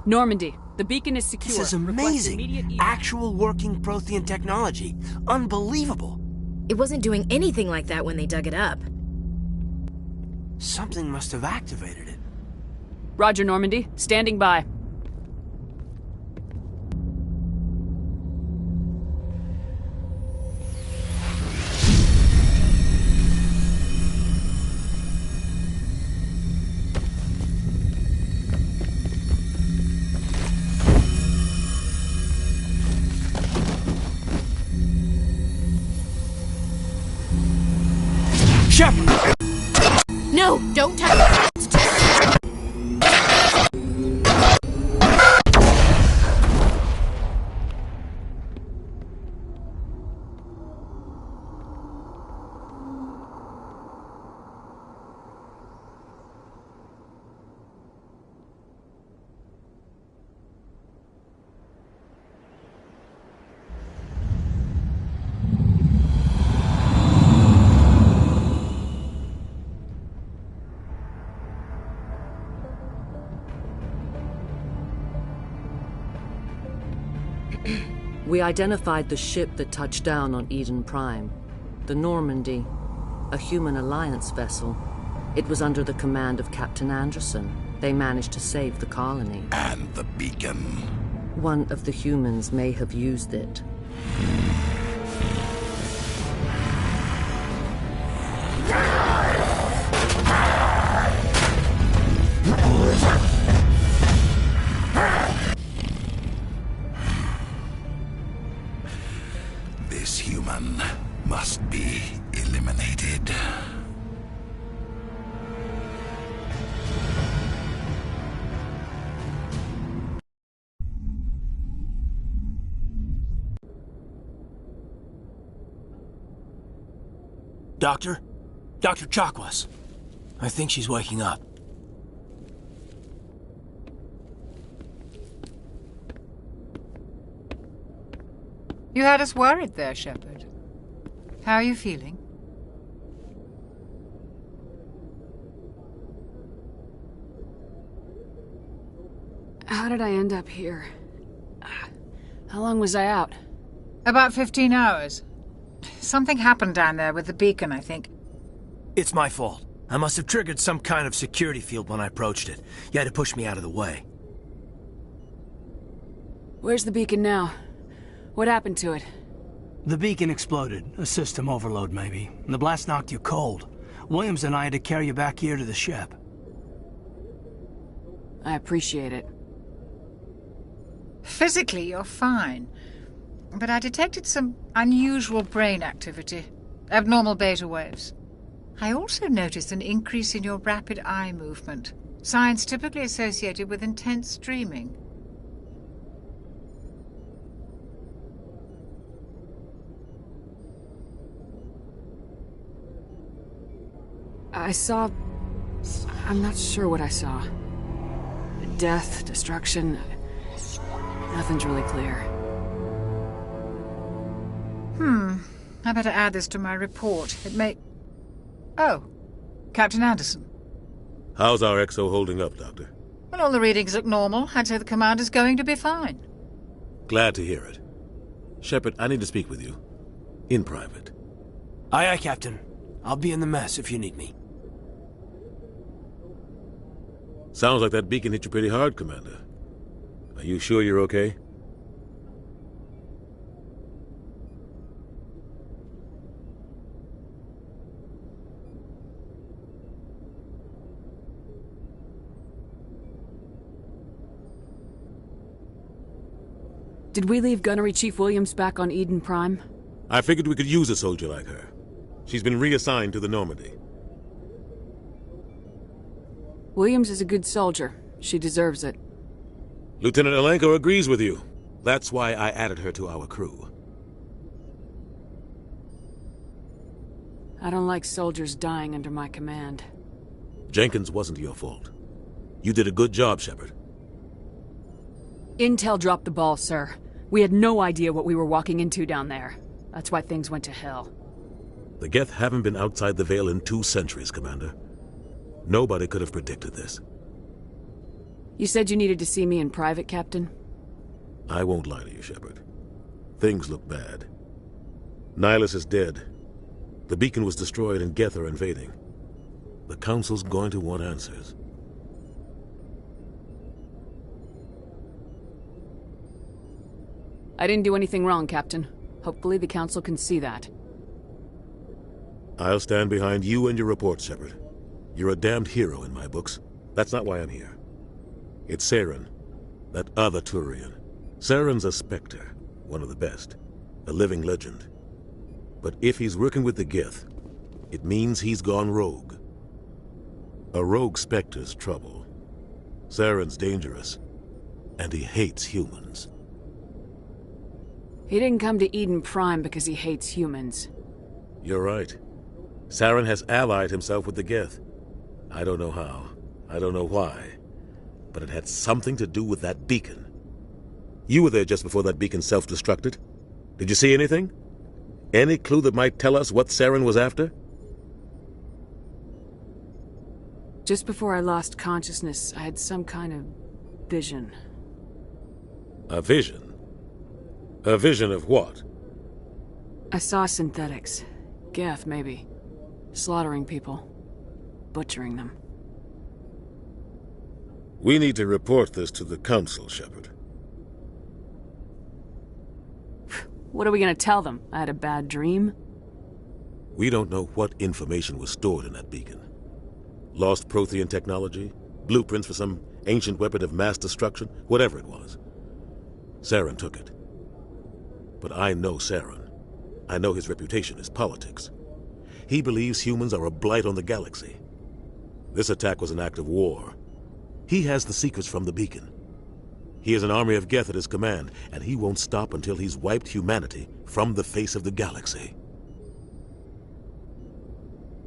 Normandy, the beacon is secure. This is amazing. Actual working Prothean technology. Unbelievable. It wasn't doing anything like that when they dug it up. Something must have activated it. Roger, Normandy. Standing by. Shepard! No, don't touch it! We identified the ship that touched down on Eden Prime. The Normandy, a human alliance vessel. It was under the command of Captain Anderson. They managed to save the colony. And the beacon. One of the humans may have used it. This human must be eliminated. Doctor? Dr. Chakwas. I think she's waking up. You had us worried there, Shepard. How are you feeling? How did I end up here? How long was I out? About 15 hours. Something happened down there with the beacon, I think. It's my fault. I must have triggered some kind of security field when I approached it. You had to push me out of the way. Where's the beacon now? What happened to it? The beacon exploded. A system overload, maybe. The blast knocked you cold. Williams and I had to carry you back here to the ship. I appreciate it. Physically, you're fine. But I detected some unusual brain activity. Abnormal beta waves. I also noticed an increase in your rapid eye movement. Signs typically associated with intense dreaming. I saw... I'm not sure what I saw. Death, destruction... Nothing's really clear. I better add this to my report. It may... Oh, Captain Anderson. How's our XO holding up, Doctor? Well, all the readings look normal. I'd say the commander's going to be fine. Glad to hear it. Shepard, I need to speak with you. In private. Aye, aye, Captain. I'll be in the mess if you need me. Sounds like that beacon hit you pretty hard, Commander. Are you sure you're okay? Did we leave Gunnery Chief Williams back on Eden Prime? I figured we could use a soldier like her. She's been reassigned to the Normandy. Williams is a good soldier. She deserves it. Lieutenant Alenko agrees with you. That's why I added her to our crew. I don't like soldiers dying under my command. Jenkins wasn't your fault. You did a good job, Shepard. Intel dropped the ball, sir. We had no idea what we were walking into down there. That's why things went to hell. The Geth haven't been outside the Veil in 2 centuries, Commander. Nobody could have predicted this. You said you needed to see me in private, Captain? I won't lie to you, Shepard. Things look bad. Nihilus is dead. The beacon was destroyed and Geth are invading. The Council's going to want answers. I didn't do anything wrong, Captain. Hopefully the Council can see that. I'll stand behind you and your report, Shepard. You're a damned hero in my books. That's not why I'm here. It's Saren, that other Turian. Saren's a Spectre, one of the best, a living legend. But if he's working with the Geth, it means he's gone rogue. A rogue Spectre's trouble. Saren's dangerous, and he hates humans. He didn't come to Eden Prime because he hates humans. You're right. Saren has allied himself with the Geth. I don't know how. I don't know why. But it had something to do with that beacon. You were there just before that beacon self-destructed. Did you see anything? Any clue that might tell us what Saren was after? Just before I lost consciousness, I had some kind of vision. A vision? A vision of what? I saw synthetics. Geth, maybe. Slaughtering people. Butchering them. We need to report this to the Council, Shepard. What are we gonna tell them? I had a bad dream? We don't know what information was stored in that beacon. Lost Prothean technology? Blueprints for some ancient weapon of mass destruction? Whatever it was. Saren took it. But I know Saren. I know his reputation is politics. He believes humans are a blight on the galaxy. This attack was an act of war. He has the secrets from the beacon. He has an army of Geth at his command, and he won't stop until he's wiped humanity from the face of the galaxy.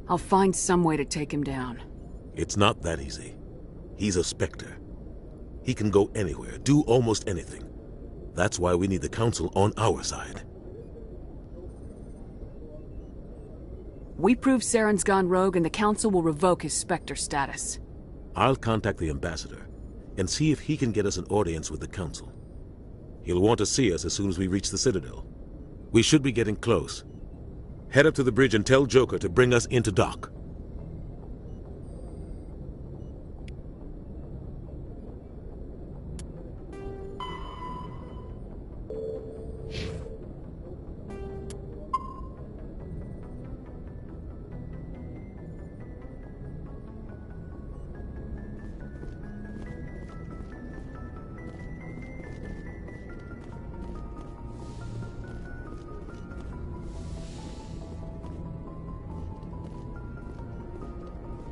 I'll find some way to take him down. It's not that easy. He's a Spectre. He can go anywhere, do almost anything. That's why we need the Council on our side. We prove Saren's gone rogue and the Council will revoke his Spectre status. I'll contact the Ambassador and see if he can get us an audience with the Council. He'll want to see us as soon as we reach the Citadel. We should be getting close. Head up to the bridge and tell Joker to bring us into dock.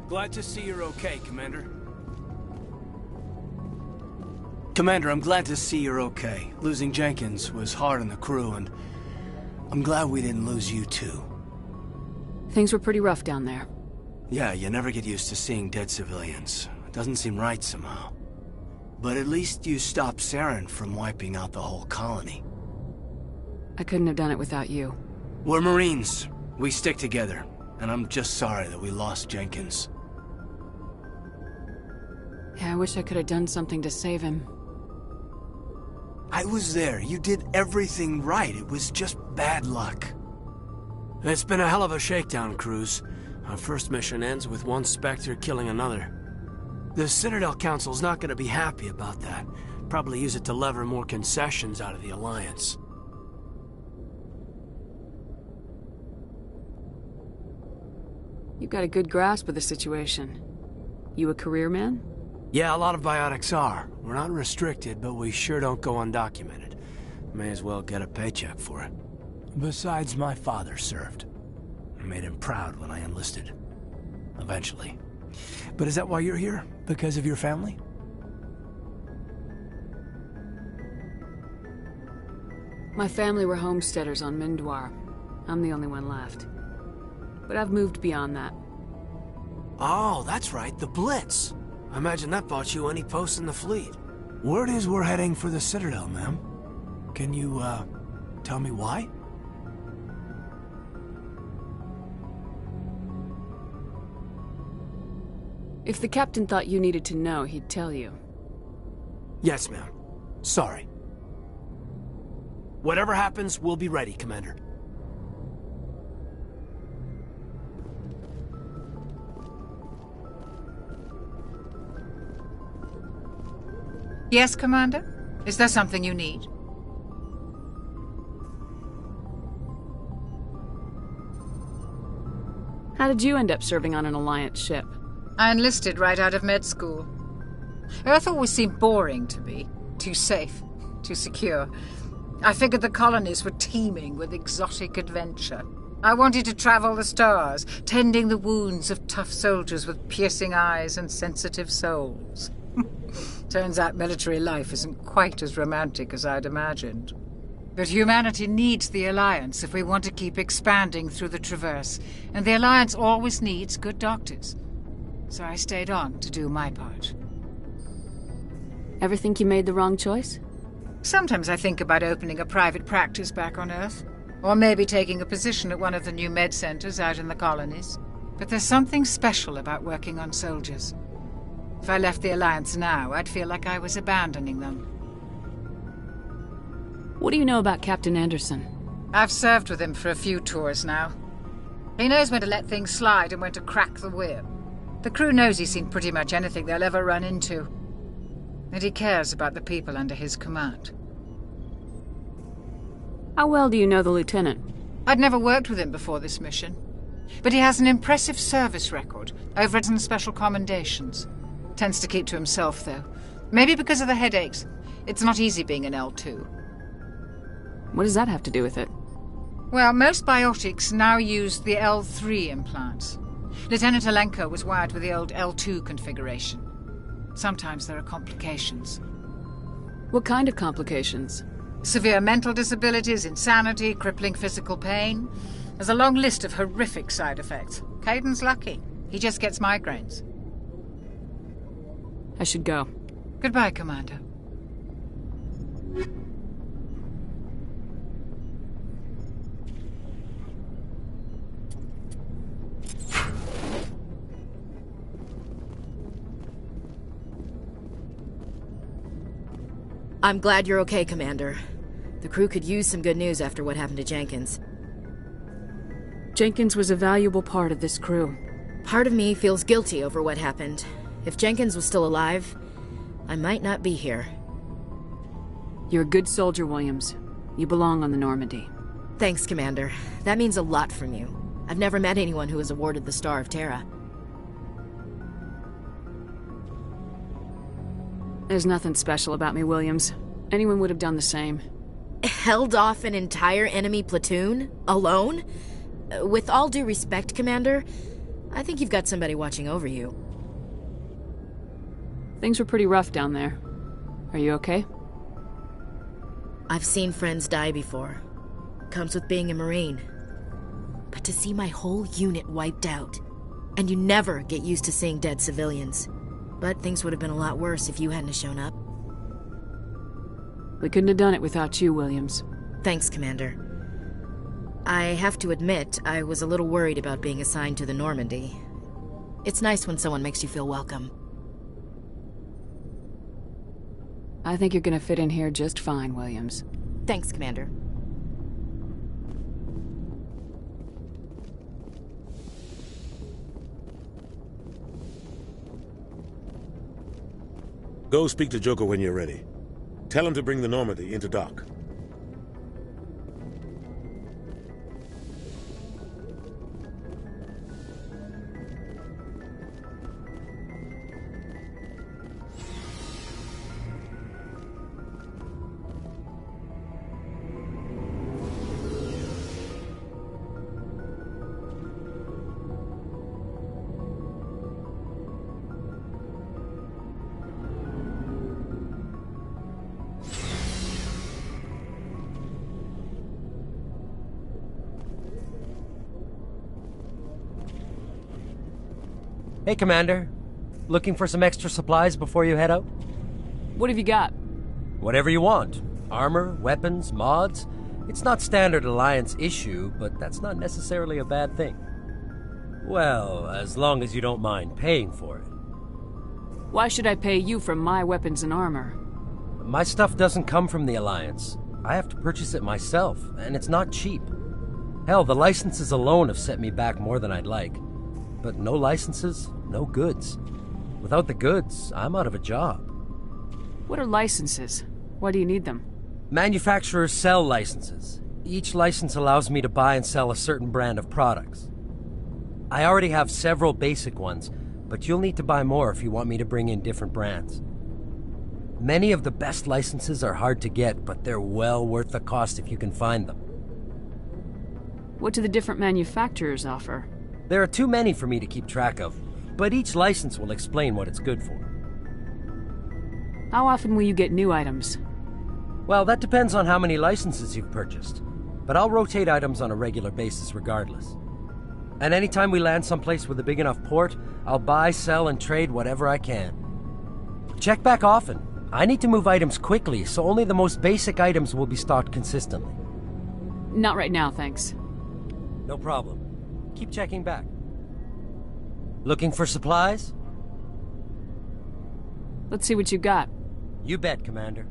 Glad to see you're okay, Commander. Commander, I'm glad to see you're okay. Losing Jenkins was hard on the crew, and I'm glad we didn't lose you too. Things were pretty rough down there. Yeah, you never get used to seeing dead civilians. It doesn't seem right somehow. But at least you stopped Saren from wiping out the whole colony. I couldn't have done it without you. We're Marines. We stick together. And I'm just sorry that we lost Jenkins. Yeah, I wish I could have done something to save him. I was there. You did everything right. It was just bad luck. It's been a hell of a shakedown, Cruz. Our first mission ends with one Spectre killing another. The Citadel Council's not going to be happy about that. Probably use it to lever more concessions out of the Alliance. You've got a good grasp of the situation. You a career man? Yeah, a lot of biotics are. We're not restricted, but we sure don't go undocumented. May as well get a paycheck for it. Besides, my father served. I made him proud when I enlisted. Eventually. But is that why you're here? Because of your family? My family were homesteaders on Mindwar. I'm the only one left. But I've moved beyond that. Oh, that's right, the Blitz. I imagine that bought you any post in the fleet. Word is we're heading for the Citadel, ma'am. Can you, tell me why? If the captain thought you needed to know, he'd tell you. Yes, ma'am. Sorry. Whatever happens, we'll be ready, Commander. Yes, Commander? Is there something you need? How did you end up serving on an Alliance ship? I enlisted right out of med school. Earth always seemed boring to me. Too safe, too secure. I figured the colonies were teeming with exotic adventure. I wanted to travel the stars, tending the wounds of tough soldiers with piercing eyes and sensitive souls. Turns out military life isn't quite as romantic as I'd imagined. But humanity needs the Alliance if we want to keep expanding through the Traverse, and the Alliance always needs good doctors. So I stayed on to do my part. Ever think you made the wrong choice? Sometimes I think about opening a private practice back on Earth, or maybe taking a position at one of the new med centers out in the colonies. But there's something special about working on soldiers. If I left the Alliance now, I'd feel like I was abandoning them. What do you know about Captain Anderson? I've served with him for a few tours now. He knows when to let things slide and when to crack the whip. The crew knows he's seen pretty much anything they'll ever run into. And he cares about the people under his command. How well do you know the Lieutenant? I'd never worked with him before this mission. But he has an impressive service record, overwritten special commendations. Tends to keep to himself, though. Maybe because of the headaches. It's not easy being an L2. What does that have to do with it? Well, most biotics now use the L3 implants. Lieutenant Alenko was wired with the old L2 configuration. Sometimes there are complications. What kind of complications? Severe mental disabilities, insanity, crippling physical pain. There's a long list of horrific side effects. Caden's lucky. He just gets migraines. I should go. Goodbye, Commander. I'm glad you're okay, Commander. The crew could use some good news after what happened to Jenkins. Jenkins was a valuable part of this crew. Part of me feels guilty over what happened. If Jenkins was still alive, I might not be here. You're a good soldier, Williams. You belong on the Normandy. Thanks, Commander. That means a lot from you. I've never met anyone who was awarded the Star of Terra. There's nothing special about me, Williams. Anyone would have done the same. Held off an entire enemy platoon? Alone? With all due respect, Commander, I think you've got somebody watching over you. Things were pretty rough down there. Are you okay? I've seen friends die before. Comes with being a Marine. But to see my whole unit wiped out, and you never get used to seeing dead civilians. But things would have been a lot worse if you hadn't shown up. We couldn't have done it without you, Williams. Thanks, Commander. I have to admit, I was a little worried about being assigned to the Normandy. It's nice when someone makes you feel welcome. I think you're gonna fit in here just fine, Williams. Thanks, Commander. Go speak to Joker when you're ready. Tell him to bring the Normandy into dock. Hey, Commander. Looking for some extra supplies before you head out? What have you got? Whatever you want. Armor, weapons, mods. It's not standard Alliance issue, but that's not necessarily a bad thing. Well, as long as you don't mind paying for it. Why should I pay you for my weapons and armor? My stuff doesn't come from the Alliance. I have to purchase it myself, and it's not cheap. Hell, the licenses alone have set me back more than I'd like. But no licenses, no goods. Without the goods, I'm out of a job. What are licenses? Why do you need them? Manufacturers sell licenses. Each license allows me to buy and sell a certain brand of products. I already have several basic ones, but you'll need to buy more if you want me to bring in different brands. Many of the best licenses are hard to get, but they're well worth the cost if you can find them. What do the different manufacturers offer? There are too many for me to keep track of, but each license will explain what it's good for. How often will you get new items? Well, that depends on how many licenses you've purchased, but I'll rotate items on a regular basis regardless. And anytime we land someplace with a big enough port, I'll buy, sell, and trade whatever I can. Check back often. I need to move items quickly, so only the most basic items will be stocked consistently. Not right now, thanks. No problem. Keep checking back. Looking for supplies? Let's see what you got. You bet, Commander.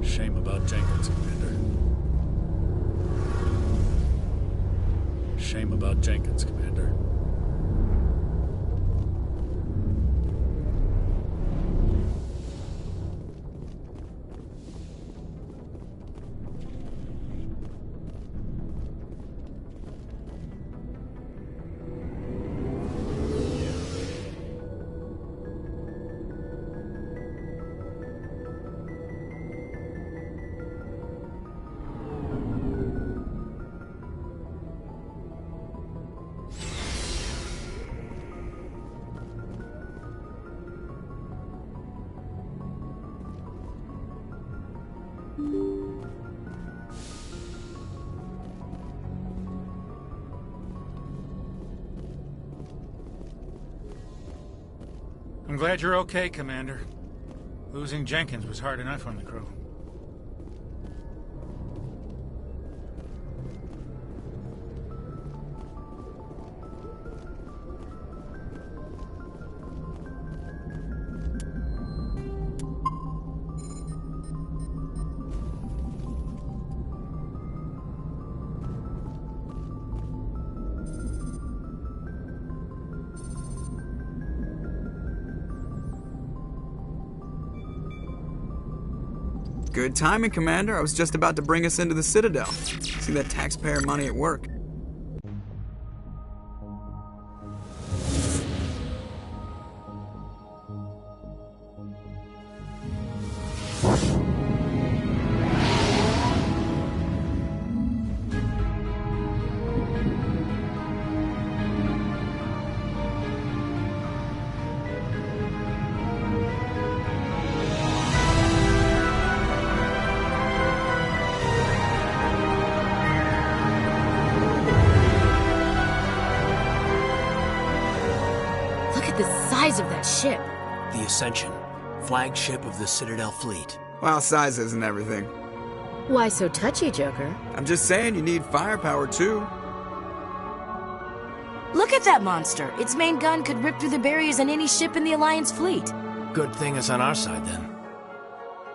Shame about Jenkins, Commander. Shame about Jenkins, Commander. I'm glad you're okay, Commander. Losing Jenkins was hard enough on the crew. Good timing, Commander. I was just about to bring us into the Citadel. See that taxpayer money at work. at the size of that ship. The Ascension, flagship of the Citadel fleet. Well, size isn't everything. Why so touchy, Joker? I'm just saying you need firepower, too. Look at that monster. Its main gun could rip through the barriers in any ship in the Alliance fleet. Good thing it's on our side, then.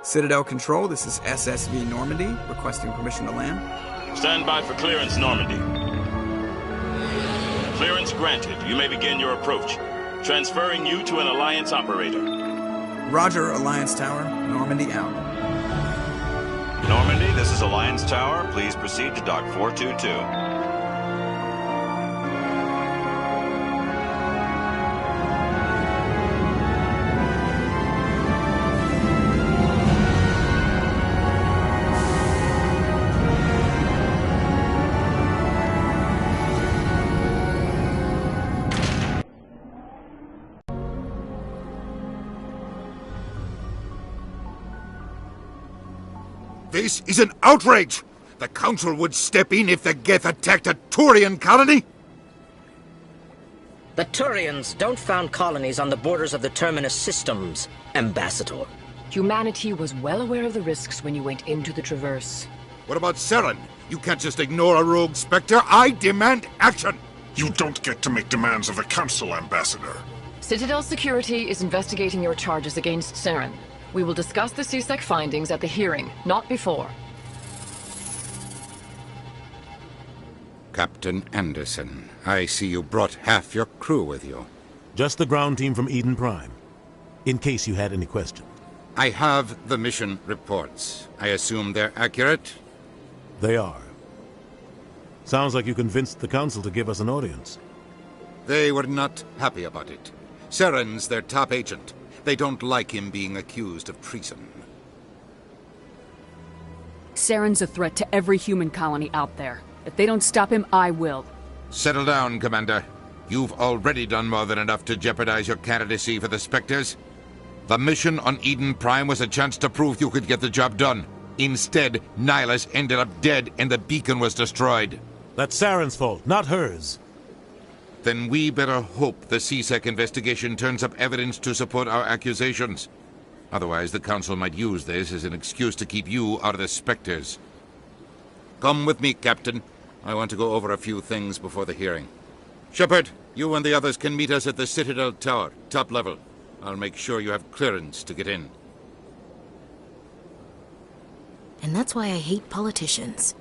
Citadel Control, this is SSV Normandy, requesting permission to land. Stand by for clearance, Normandy. Clearance granted. You may begin your approach. Transferring you to an Alliance operator. Roger, Alliance Tower. Normandy out. Normandy, this is Alliance Tower. Please proceed to Dock 422. This is an outrage! The Council would step in if the Geth attacked a Turian colony? The Turians don't found colonies on the borders of the Terminus systems, Ambassador. Humanity was well aware of the risks when you went into the Traverse. What about Saren? You can't just ignore a rogue Spectre. I demand action! You don't get to make demands of the Council, Ambassador. Citadel Security is investigating your charges against Saren. We will discuss the CSEC findings at the hearing, not before. Captain Anderson, I see you brought half your crew with you. Just the ground team from Eden Prime, in case you had any questions. I have the mission reports. I assume they're accurate? They are. Sounds like you convinced the Council to give us an audience. They were not happy about it. Saren's their top agent. They don't like him being accused of treason. Saren's a threat to every human colony out there. If they don't stop him, I will. Settle down, Commander. You've already done more than enough to jeopardize your candidacy for the Spectres. The mission on Eden Prime was a chance to prove you could get the job done. Instead, Nihilus ended up dead and the beacon was destroyed. That's Saren's fault, not hers. Then we better hope the CSEC investigation turns up evidence to support our accusations. Otherwise, the Council might use this as an excuse to keep you out of the Spectres. Come with me, Captain. I want to go over a few things before the hearing. Shepard, you and the others can meet us at the Citadel Tower, top level. I'll make sure you have clearance to get in. And that's why I hate politicians.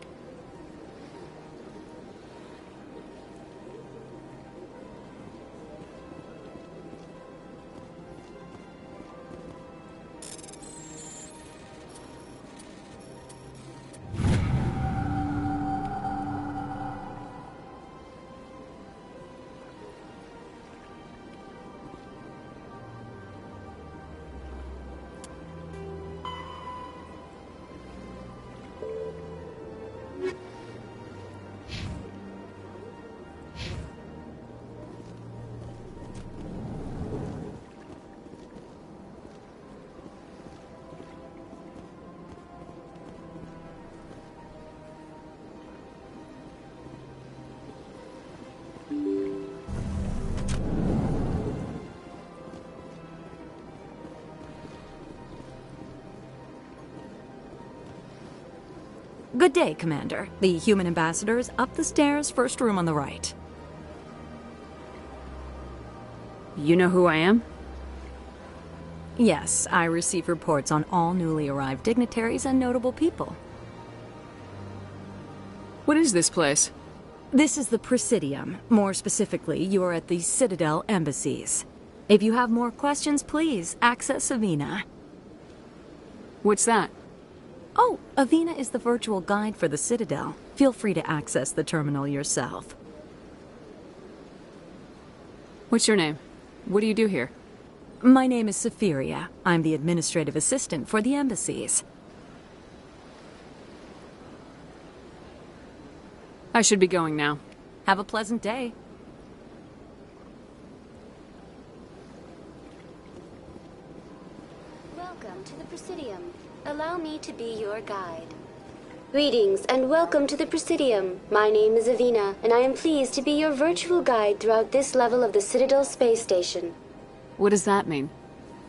Good day, Commander. The human ambassador is up the stairs, first room on the right. You know who I am? Yes, I receive reports on all newly arrived dignitaries and notable people. What is this place? This is the Presidium. More specifically, you are at the Citadel embassies. If you have more questions, please access Avina. What's that? Oh, Avina is the virtual guide for the Citadel. Feel free to access the terminal yourself. What's your name? What do you do here? My name is Safiria. I'm the administrative assistant for the embassies. I should be going now. Have a pleasant day. Welcome to the Presidium. Allow me to be your guide. Greetings and welcome to the Presidium. My name is Avina, and I am pleased to be your virtual guide throughout this level of the Citadel space station. What does that mean?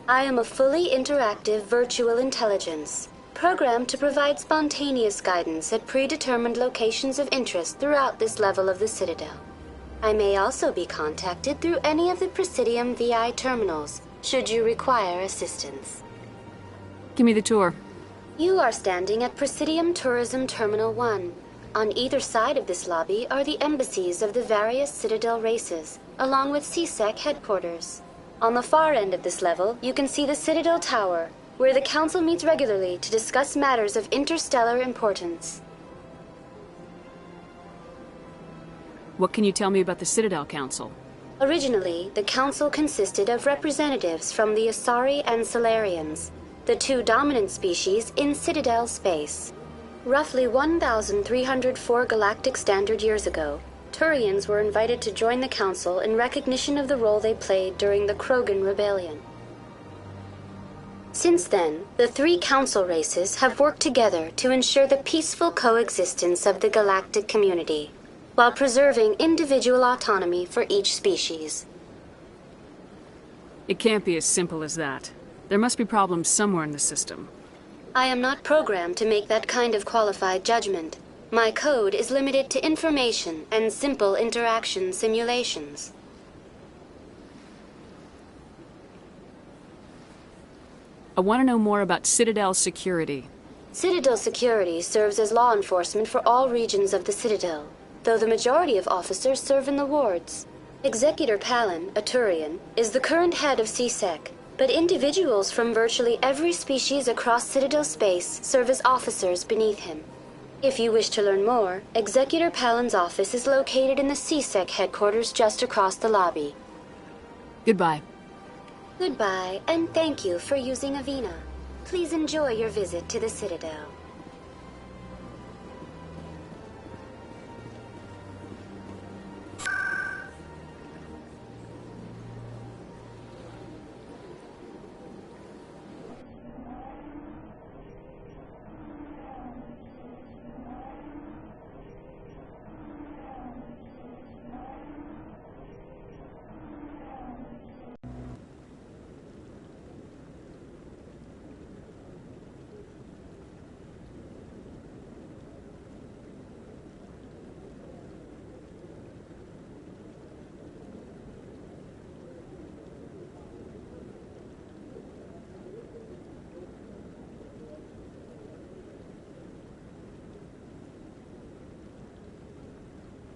I am a fully interactive virtual intelligence, programmed to provide spontaneous guidance at predetermined locations of interest throughout this level of the Citadel. I may also be contacted through any of the Presidium VI terminals, should you require assistance. Give me the tour. You are standing at Presidium Tourism Terminal 1. On either side of this lobby are the embassies of the various Citadel races, along with CSEC headquarters. On the far end of this level, you can see the Citadel Tower, where the Council meets regularly to discuss matters of interstellar importance. What can you tell me about the Citadel Council? Originally, the Council consisted of representatives from the Asari and Solarians, the two dominant species in Citadel space. Roughly 1,304 galactic standard years ago, Turians were invited to join the Council in recognition of the role they played during the Krogan Rebellion. Since then, the three Council races have worked together to ensure the peaceful coexistence of the galactic community, while preserving individual autonomy for each species. It can't be as simple as that. There must be problems somewhere in the system. I am not programmed to make that kind of qualified judgment. My code is limited to information and simple interaction simulations. I want to know more about Citadel security. Citadel security serves as law enforcement for all regions of the Citadel, though the majority of officers serve in the wards. Executor Palin, a Turian, is the current head of CSEC, but individuals from virtually every species across Citadel space serve as officers beneath him. If you wish to learn more, Executor Palin's office is located in the CSEC headquarters just across the lobby. Goodbye. Goodbye, and thank you for using Avina. Please enjoy your visit to the Citadel.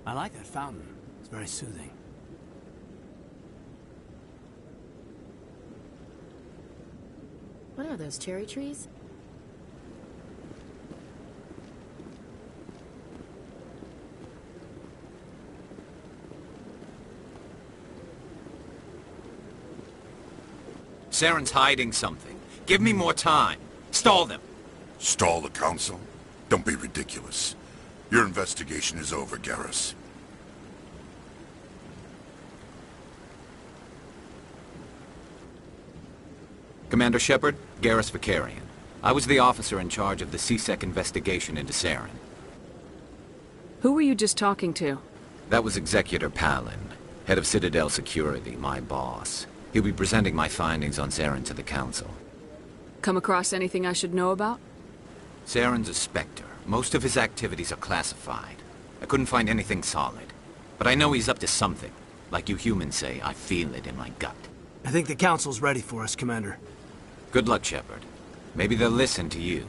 I like that fountain. It's very soothing. What are those, cherry trees? Saren's hiding something. Give me more time. Stall them. Stall the Council? Don't be ridiculous. Your investigation is over, Garrus. Commander Shepard, Garrus Vicarian. I was the officer in charge of the CSEC investigation into Saren. Who were you just talking to? That was Executor Palin, head of Citadel Security, my boss. He'll be presenting my findings on Saren to the Council. Come across anything I should know about? Saren's a Spectre. Most of his activities are classified. I couldn't find anything solid. But I know he's up to something. Like you humans say, I feel it in my gut. I think the Council's ready for us, Commander. Good luck, Shepard. Maybe they'll listen to you.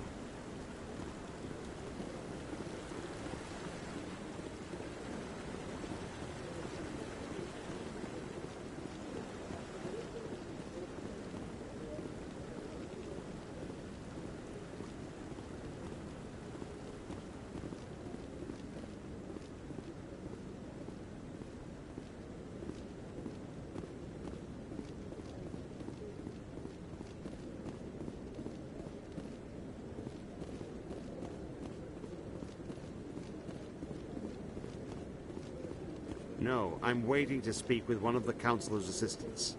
No, I'm waiting to speak with one of the Councilor's assistants.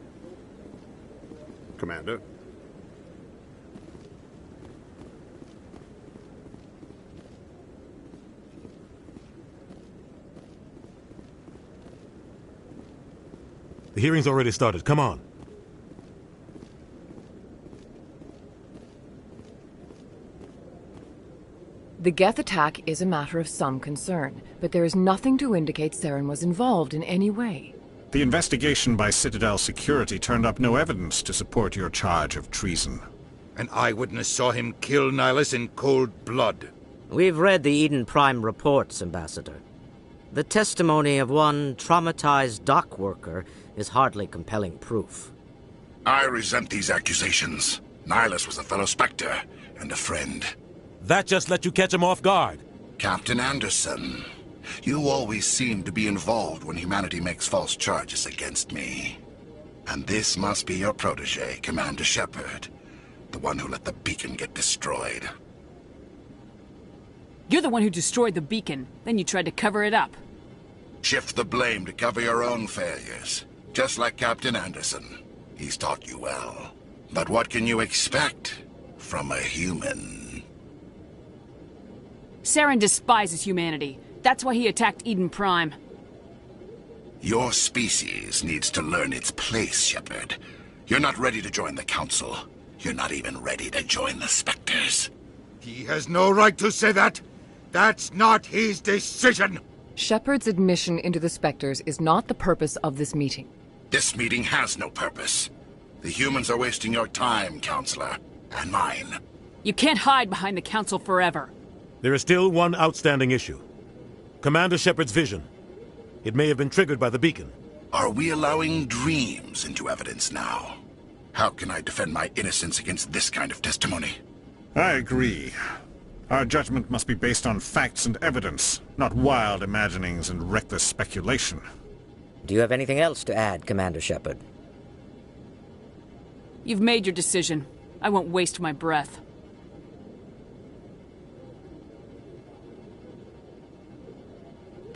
Commander? The hearing's already started. Come on. The Geth attack is a matter of some concern, but there is nothing to indicate Saren was involved in any way. The investigation by Citadel Security turned up no evidence to support your charge of treason. An eyewitness saw him kill Nihilus in cold blood. We've read the Eden Prime reports, Ambassador. The testimony of one traumatized dock worker is hardly compelling proof. I resent these accusations. Nihilus was a fellow Spectre and a friend. That just let you catch him off guard. Captain Anderson, you always seem to be involved when humanity makes false charges against me. And this must be your protege, Commander Shepard, the one who let the beacon get destroyed. You're the one who destroyed the beacon, then you tried to cover it up. Shift the blame to cover your own failures, just like Captain Anderson. He's taught you well. But what can you expect from a human? Saren despises humanity. That's why he attacked Eden Prime. Your species needs to learn its place, Shepard. You're not ready to join the Council. You're not even ready to join the Spectres. He has no right to say that. That's not his decision. Shepard's admission into the Spectres is not the purpose of this meeting. This meeting has no purpose. The humans are wasting your time, Counselor, and mine. You can't hide behind the Council forever. There is still one outstanding issue. Commander Shepard's vision. It may have been triggered by the beacon. Are we allowing dreams into evidence now? How can I defend my innocence against this kind of testimony? I agree. Our judgment must be based on facts and evidence, not wild imaginings and reckless speculation. Do you have anything else to add, Commander Shepard? You've made your decision. I won't waste my breath.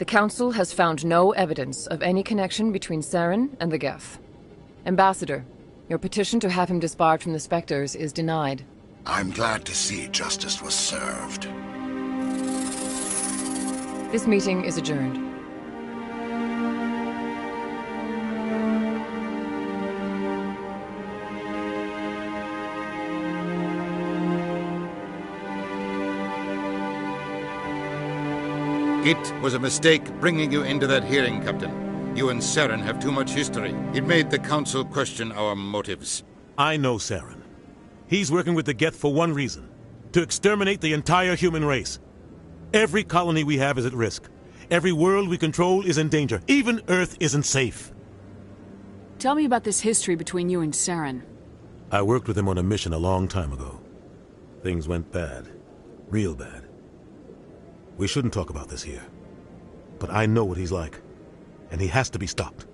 The Council has found no evidence of any connection between Saren and the Geth. Ambassador, your petition to have him disbarred from the Spectres is denied. I'm glad to see justice was served. This meeting is adjourned. It was a mistake bringing you into that hearing, Captain. You and Saren have too much history. It made the Council question our motives. I know Saren. He's working with the Geth for one reason. To exterminate the entire human race. Every colony we have is at risk. Every world we control is in danger. Even Earth isn't safe. Tell me about this history between you and Saren. I worked with him on a mission a long time ago. Things went bad. Real bad. We shouldn't talk about this here. But I know what he's like. And he has to be stopped.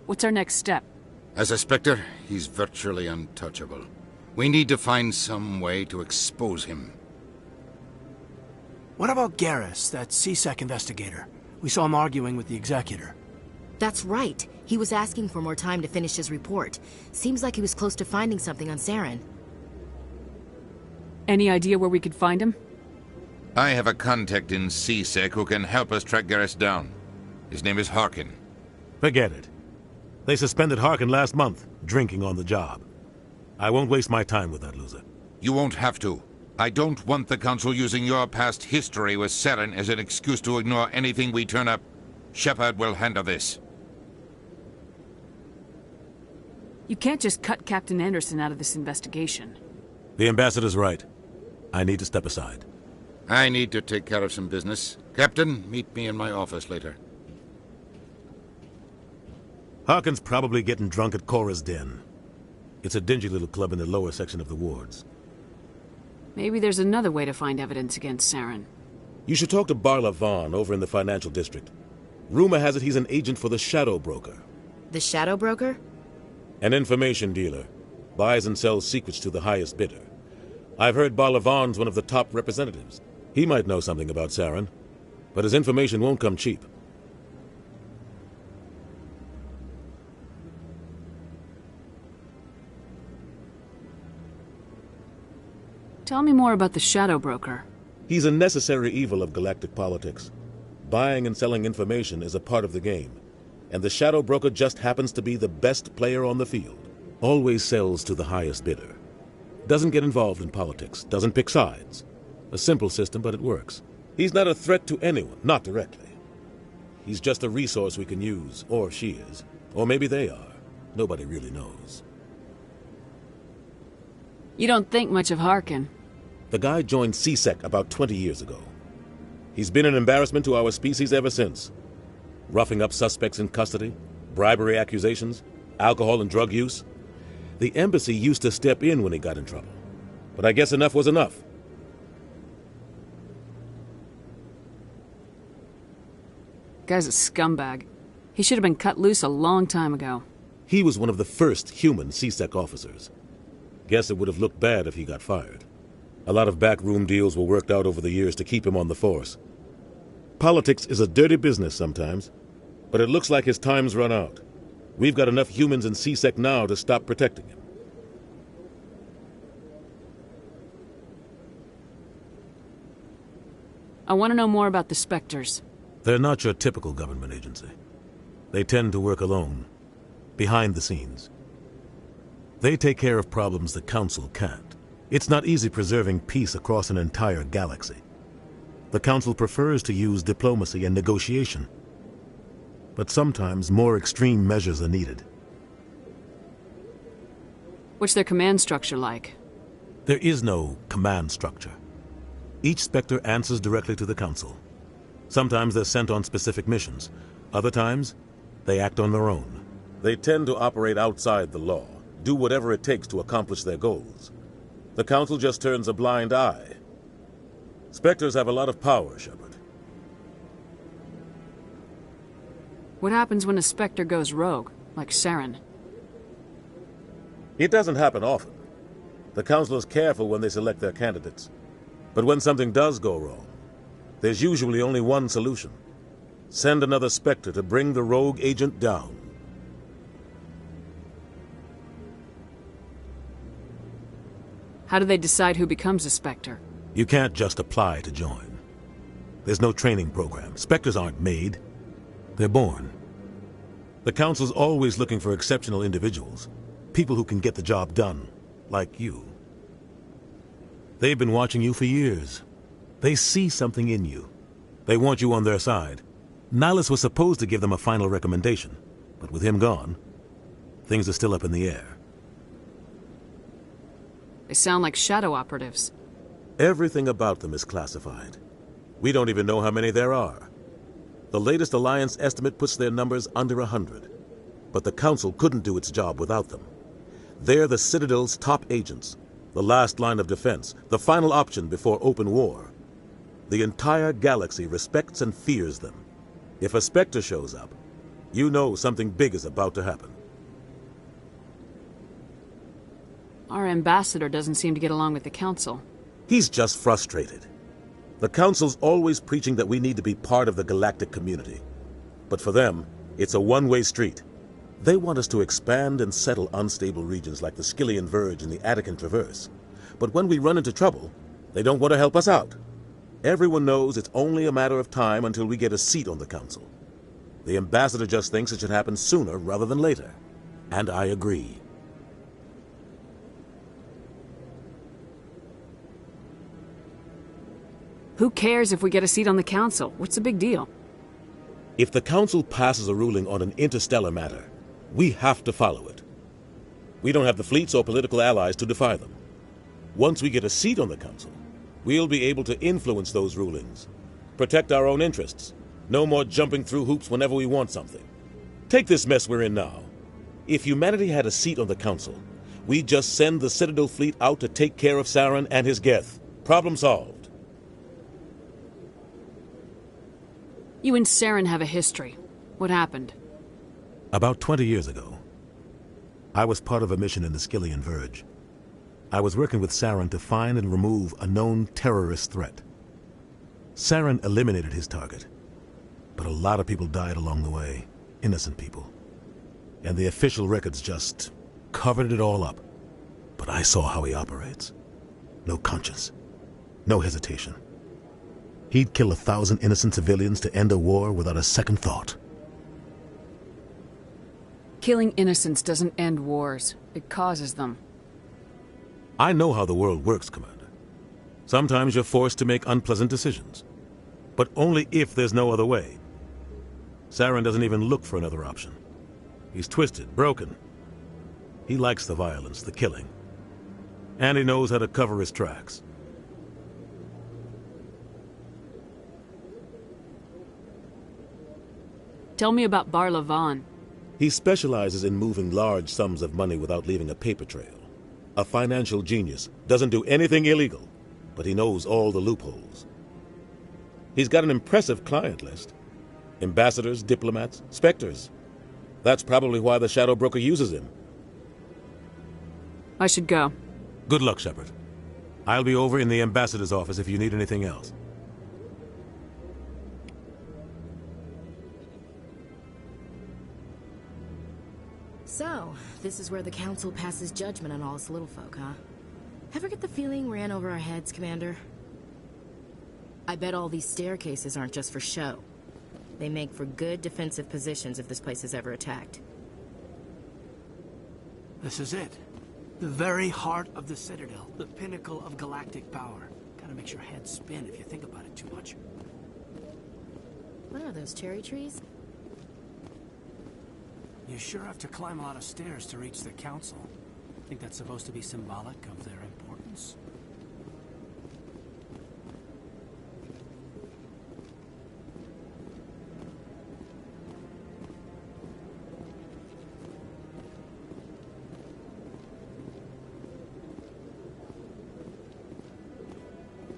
What's our next step? As a Spectre, he's virtually untouchable. We need to find some way to expose him. What about Garrus, that CSEC investigator? We saw him arguing with the Executor. That's right. He was asking for more time to finish his report. Seems like he was close to finding something on Saren. Any idea where we could find him? I have a contact in CSEC who can help us track Garrus down. His name is Harkin. Forget it. They suspended Harkin last month, drinking on the job. I won't waste my time with that loser. You won't have to. I don't want the Council using your past history with Saren as an excuse to ignore anything we turn up. Shepard will handle this. You can't just cut Captain Anderson out of this investigation. The Ambassador's right. I need to step aside. I need to take care of some business. Captain, meet me in my office later. Harkin's probably getting drunk at Cora's Den. It's a dingy little club in the lower section of the wards. Maybe there's another way to find evidence against Saren. You should talk to Barla Vaughn over in the financial district. Rumor has it he's an agent for the Shadow Broker. The Shadow Broker? An information dealer. Buys and sells secrets to the highest bidder. I've heard Barla Vaughn's one of the top representatives. He might know something about Saren, but his information won't come cheap. Tell me more about the Shadow Broker. He's a necessary evil of galactic politics. Buying and selling information is a part of the game, and the Shadow Broker just happens to be the best player on the field. Always sells to the highest bidder. Doesn't get involved in politics, doesn't pick sides. A simple system, but it works. He's not a threat to anyone, not directly. He's just a resource we can use, or she is. Or maybe they are. Nobody really knows. You don't think much of Harkin. The guy joined CSEC about 20 years ago. He's been an embarrassment to our species ever since. Roughing up suspects in custody, bribery accusations, alcohol and drug use. The embassy used to step in when he got in trouble. But I guess enough was enough. Guy's a scumbag. He should have been cut loose a long time ago. He was one of the first human CSEC officers. Guess it would have looked bad if he got fired. A lot of backroom deals were worked out over the years to keep him on the force. Politics is a dirty business sometimes, but it looks like his time's run out. We've got enough humans in CSEC now to stop protecting him. I want to know more about the Spectres. They're not your typical government agency. They tend to work alone, behind the scenes. They take care of problems the Council can't. It's not easy preserving peace across an entire galaxy. The Council prefers to use diplomacy and negotiation. But sometimes more extreme measures are needed. What's their command structure like? There is no command structure. Each Spectre answers directly to the Council. Sometimes they're sent on specific missions. Other times, they act on their own. They tend to operate outside the law, do whatever it takes to accomplish their goals. The Council just turns a blind eye. Spectres have a lot of power, Shepard. What happens when a Spectre goes rogue, like Saren? It doesn't happen often. The Council is careful when they select their candidates. But when something does go wrong, there's usually only one solution. Send another Spectre to bring the rogue agent down. How do they decide who becomes a Spectre? You can't just apply to join. There's no training program. Spectres aren't made. They're born. The Council's always looking for exceptional individuals. People who can get the job done, like you. They've been watching you for years. They see something in you. They want you on their side. Nihilus was supposed to give them a final recommendation, but with him gone, things are still up in the air. They sound like shadow operatives. Everything about them is classified. We don't even know how many there are. The latest Alliance estimate puts their numbers under 100. But the Council couldn't do its job without them. They're the Citadel's top agents, the last line of defense, the final option before open war. The entire galaxy respects and fears them. If a Spectre shows up, you know something big is about to happen. Our ambassador doesn't seem to get along with the Council. He's just frustrated. The Council's always preaching that we need to be part of the galactic community. But for them, it's a one-way street. They want us to expand and settle unstable regions like the Skillian Verge and the Attican Traverse. But when we run into trouble, they don't want to help us out. Everyone knows it's only a matter of time until we get a seat on the Council. The ambassador just thinks it should happen sooner rather than later. And I agree. Who cares if we get a seat on the Council? What's the big deal? If the Council passes a ruling on an interstellar matter, we have to follow it. We don't have the fleets or political allies to defy them. Once we get a seat on the Council, we'll be able to influence those rulings, protect our own interests. No more jumping through hoops whenever we want something. Take this mess we're in now. If humanity had a seat on the Council, we'd just send the Citadel fleet out to take care of Saren and his Geth. Problem solved. You and Saren have a history. What happened? About 20 years ago, I was part of a mission in the Skillian Verge. I was working with Saren to find and remove a known terrorist threat. Saren eliminated his target, but a lot of people died along the way, innocent people. And the official records just covered it all up. But I saw how he operates. No conscience, no hesitation. He'd kill 1,000 innocent civilians to end a war without a second thought. Killing innocents doesn't end wars. It causes them. I know how the world works, Commander. Sometimes you're forced to make unpleasant decisions. But only if there's no other way. Saren doesn't even look for another option. He's twisted, broken. He likes the violence, the killing. And he knows how to cover his tracks. Tell me about Bar Levon. He specializes in moving large sums of money without leaving a paper trail. A financial genius, doesn't do anything illegal, but he knows all the loopholes. He's got an impressive client list. Ambassadors, diplomats, specters. That's probably why the Shadow Broker uses him. I should go. Good luck, Shepard. I'll be over in the ambassador's office if you need anything else. So, this is where the Council passes judgment on all us little folk, huh? Ever get the feeling we're in over our heads, Commander? I bet all these staircases aren't just for show. They make for good defensive positions if this place is ever attacked. This is it. The very heart of the Citadel. The pinnacle of galactic power. Kinda makes your head spin if you think about it too much. What are those, cherry trees? You sure have to climb a lot of stairs to reach the Council. Think that's supposed to be symbolic of their importance?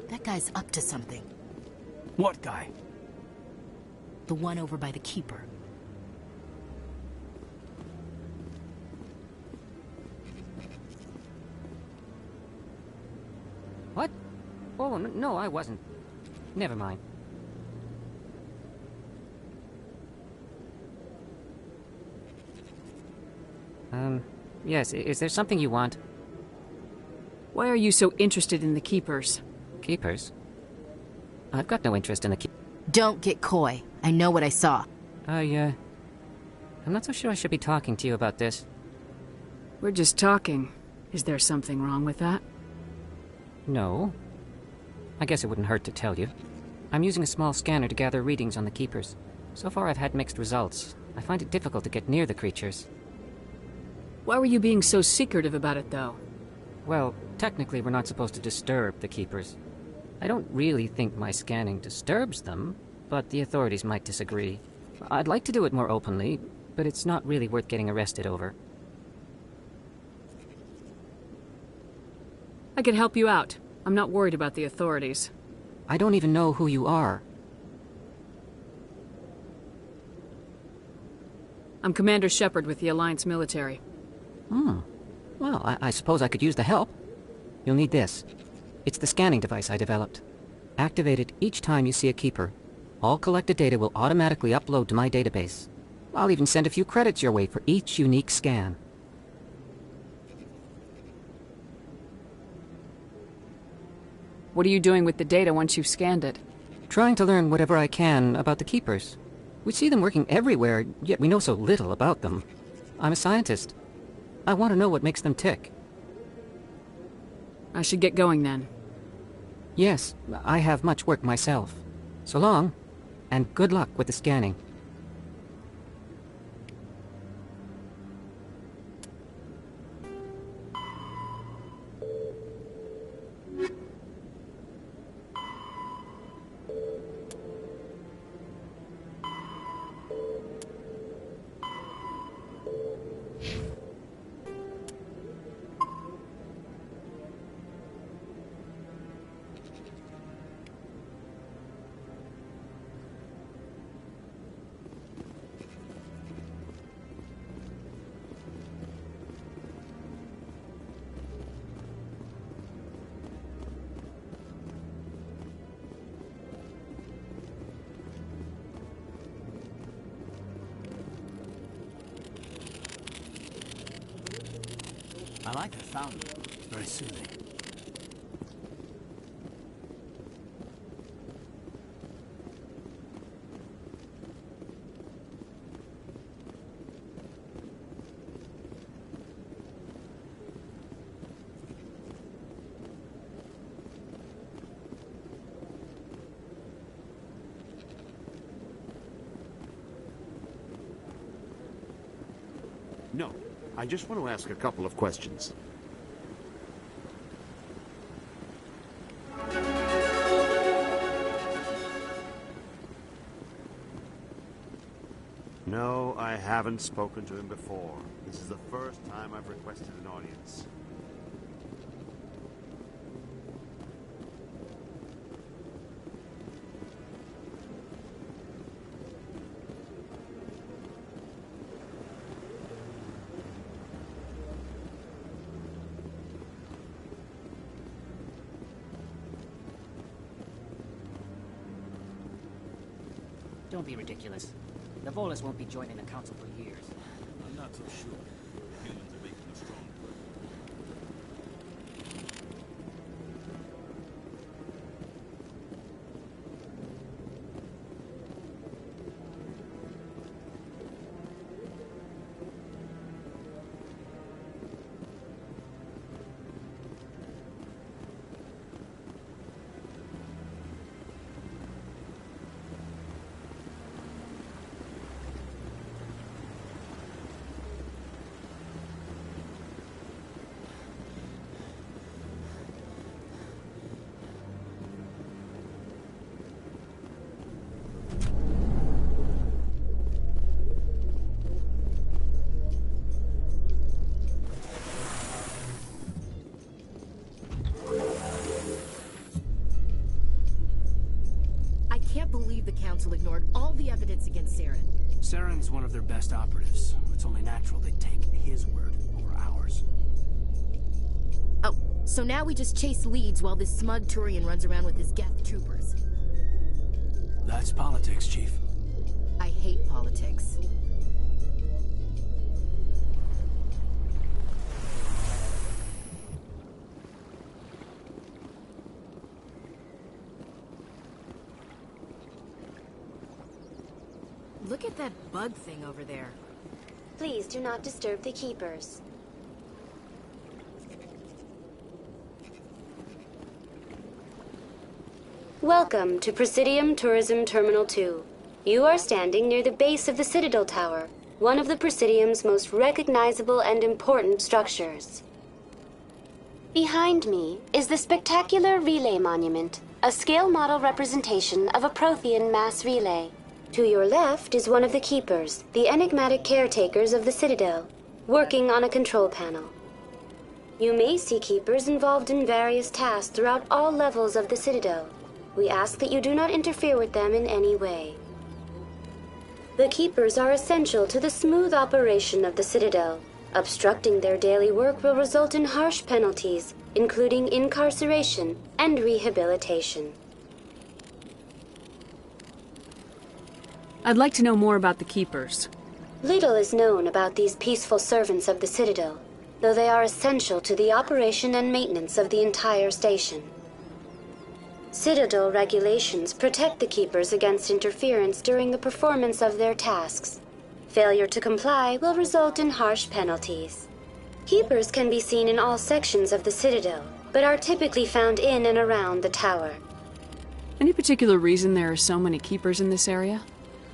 That guy's up to something. What guy? The one over by the Keeper. What? Oh, no, I wasn't. Never mind. Yes, is there something you want? Why are you so interested in the Keepers? Keepers? I've got no interest in the Don't get coy. I know what I saw. I'm not so sure I should be talking to you about this. We're just talking. Is there something wrong with that? No. I guess it wouldn't hurt to tell you. I'm using a small scanner to gather readings on the Keepers. So far I've had mixed results. I find it difficult to get near the creatures. Why were you being so secretive about it, though? Well, technically we're not supposed to disturb the Keepers. I don't really think my scanning disturbs them, but the authorities might disagree. I'd like to do it more openly, but it's not really worth getting arrested over. I could help you out. I'm not worried about the authorities. I don't even know who you are. I'm Commander Shepard with the Alliance military. Well, I suppose I could use the help. You'll need this. It's the scanning device I developed. Activate it each time you see a Keeper. All collected data will automatically upload to my database. I'll even send a few credits your way for each unique scan. What are you doing with the data once you've scanned it? Trying to learn whatever I can about the Keepers. We see them working everywhere, yet we know so little about them. I'm a scientist. I want to know what makes them tick. I should get going then. Yes, I have much work myself. So long, and good luck with the scanning. I like the fountain. It's very soothing. No, I just want to ask a couple of questions. No, I haven't spoken to him before. This is the first time I've requested an audience. Don't be ridiculous. The Volus won't be joining the Council for years. I'm not so sure. Humans are making us stronger. The Council ignored all the evidence against Saren. Saren's one of their best operatives. It's only natural they take his word over ours. Oh, so now we just chase leads while this smug Turian runs around with his Geth troopers. That's politics, Chief. I hate politics. Look at that bug thing over there. Please do not disturb the keepers. Welcome to Presidium Tourism Terminal 2. You are standing near the base of the Citadel Tower, one of the Presidium's most recognizable and important structures. Behind me is the spectacular Relay Monument, a scale model representation of a Prothean mass relay. To your left is one of the Keepers, the enigmatic caretakers of the Citadel, working on a control panel. You may see Keepers involved in various tasks throughout all levels of the Citadel. We ask that you do not interfere with them in any way. The Keepers are essential to the smooth operation of the Citadel. Obstructing their daily work will result in harsh penalties, including incarceration and rehabilitation. I'd like to know more about the Keepers. Little is known about these peaceful servants of the Citadel, though they are essential to the operation and maintenance of the entire station. Citadel regulations protect the Keepers against interference during the performance of their tasks. Failure to comply will result in harsh penalties. Keepers can be seen in all sections of the Citadel, but are typically found in and around the tower. Any particular reason there are so many Keepers in this area?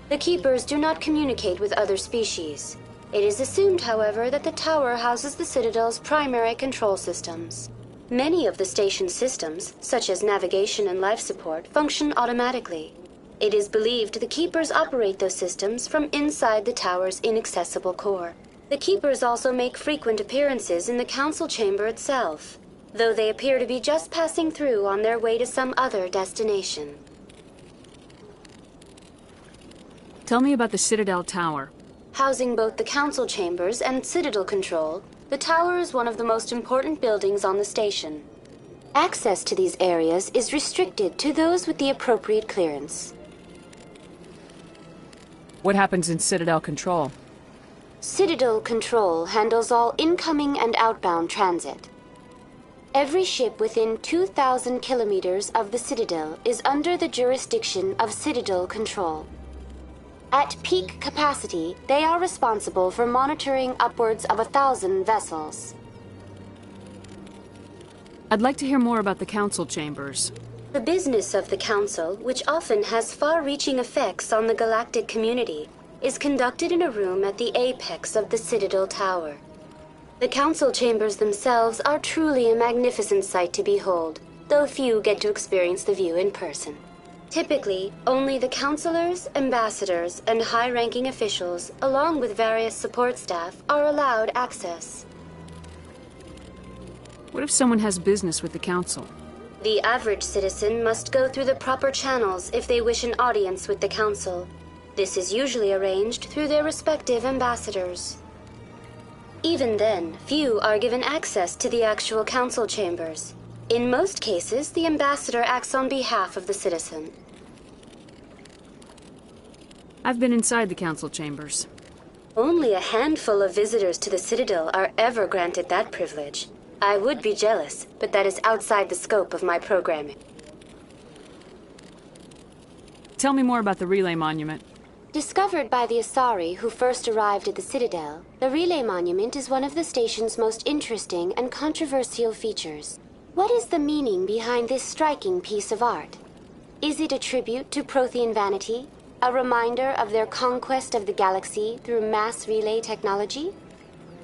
The Keepers do not communicate with other species. It is assumed, however, that the tower houses the Citadel's primary control systems. Many of the station's systems, such as navigation and life support, function automatically. It is believed the Keepers operate those systems from inside the tower's inaccessible core. The Keepers also make frequent appearances in the Council chamber itself, though they appear to be just passing through on their way to some other destination. Tell me about the Citadel Tower. Housing both the Council chambers and Citadel control, the tower is one of the most important buildings on the station. Access to these areas is restricted to those with the appropriate clearance. What happens in Citadel Control? Citadel Control handles all incoming and outbound transit. Every ship within 2,000 kilometers of the Citadel is under the jurisdiction of Citadel Control. At peak capacity, they are responsible for monitoring upwards of 1,000 vessels. I'd like to hear more about the Council chambers. The business of the Council, which often has far-reaching effects on the galactic community, is conducted in a room at the apex of the Citadel Tower. The council chambers themselves are truly a magnificent sight to behold, though few get to experience the view in person. Typically, only the councilors, ambassadors, and high-ranking officials, along with various support staff, are allowed access. What if someone has business with the council? The average citizen must go through the proper channels if they wish an audience with the council. This is usually arranged through their respective ambassadors. Even then, few are given access to the actual council chambers. In most cases, the ambassador acts on behalf of the citizen. I've been inside the council chambers. Only a handful of visitors to the Citadel are ever granted that privilege. I would be jealous, but that is outside the scope of my programming. Tell me more about the relay monument. Discovered by the Asari who first arrived at the Citadel, the relay monument is one of the station's most interesting and controversial features. What is the meaning behind this striking piece of art? Is it a tribute to Prothean vanity? A reminder of their conquest of the galaxy through mass relay technology?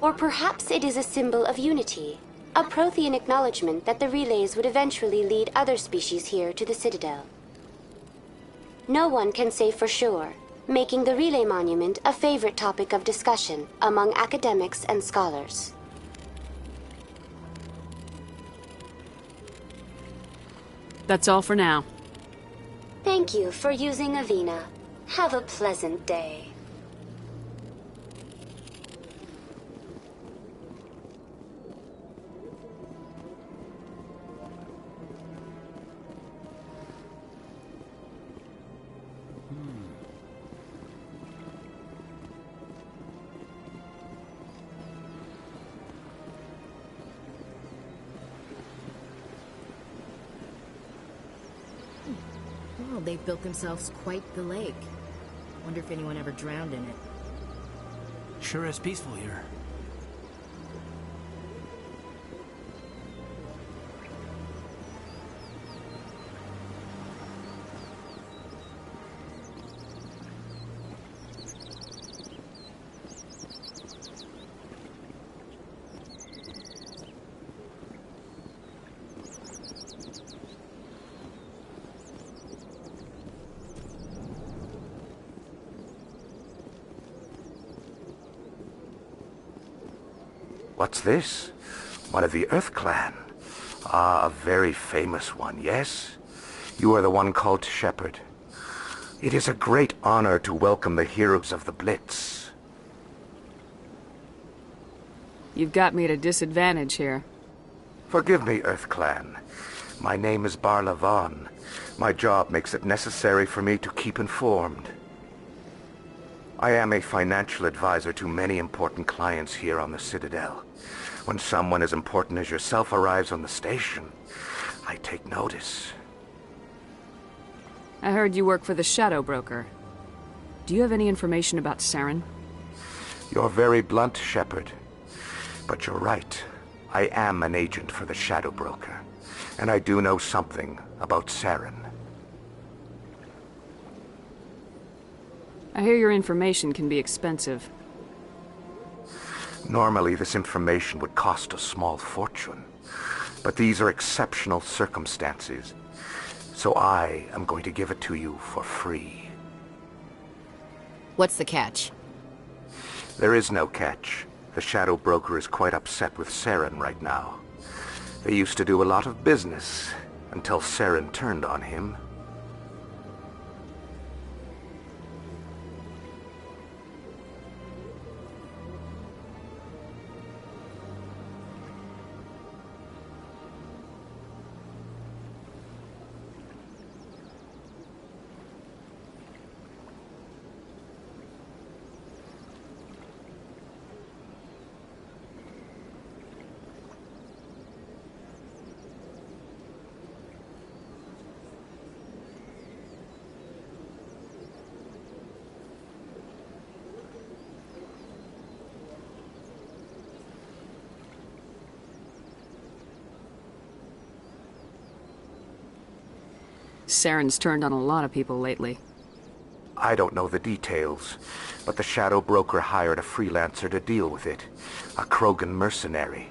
Or perhaps it is a symbol of unity, a Prothean acknowledgement that the relays would eventually lead other species here to the Citadel. No one can say for sure, making the relay monument a favorite topic of discussion among academics and scholars. That's all for now. Thank you for using Avina. Have a pleasant day. Well, they've built themselves quite the lake. Wonder if anyone ever drowned in it. Sure is peaceful here. What's this? One of the Earth Clan. Ah, a very famous one, yes? You are the one called Shepard. It is a great honor to welcome the heroes of the Blitz. You've got me at a disadvantage here. Forgive me, Earth Clan. My name is Barla Vaughn. My job makes it necessary for me to keep informed. I am a financial advisor to many important clients here on the Citadel. When someone as important as yourself arrives on the station, I take notice. I heard you work for the Shadow Broker. Do you have any information about Saren? You're very blunt, Shepard. But you're right. I am an agent for the Shadow Broker. And I do know something about Saren. I hear your information can be expensive. Normally, this information would cost a small fortune. But these are exceptional circumstances. So I am going to give it to you for free. What's the catch? There is no catch. The Shadow Broker is quite upset with Saren right now. They used to do a lot of business until Saren turned on him. Saren's turned on a lot of people lately. I don't know the details, but the Shadow Broker hired a freelancer to deal with it. A Krogan mercenary.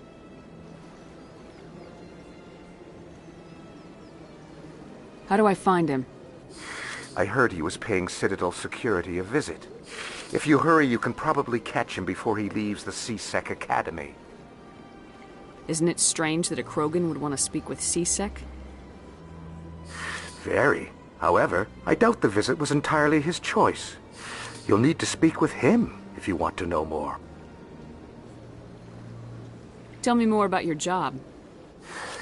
How do I find him? I heard he was paying Citadel security a visit. If you hurry, you can probably catch him before he leaves the C-Sec Academy. Isn't it strange that a Krogan would want to speak with C-Sec? Very. However, I doubt the visit was entirely his choice. You'll need to speak with him if you want to know more. Tell me more about your job.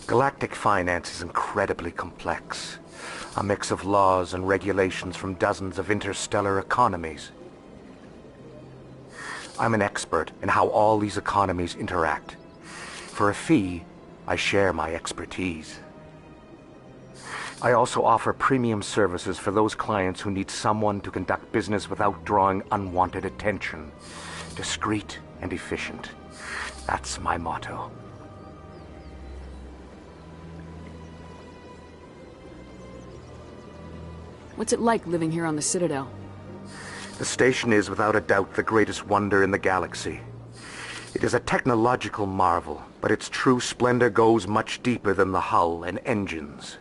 Galactic finance is incredibly complex. A mix of laws and regulations from dozens of interstellar economies. I'm an expert in how all these economies interact. For a fee, I share my expertise. I also offer premium services for those clients who need someone to conduct business without drawing unwanted attention. Discreet and efficient. That's my motto. What's it like living here on the Citadel? The station is without a doubt the greatest wonder in the galaxy. It is a technological marvel, but its true splendor goes much deeper than the hull and engines.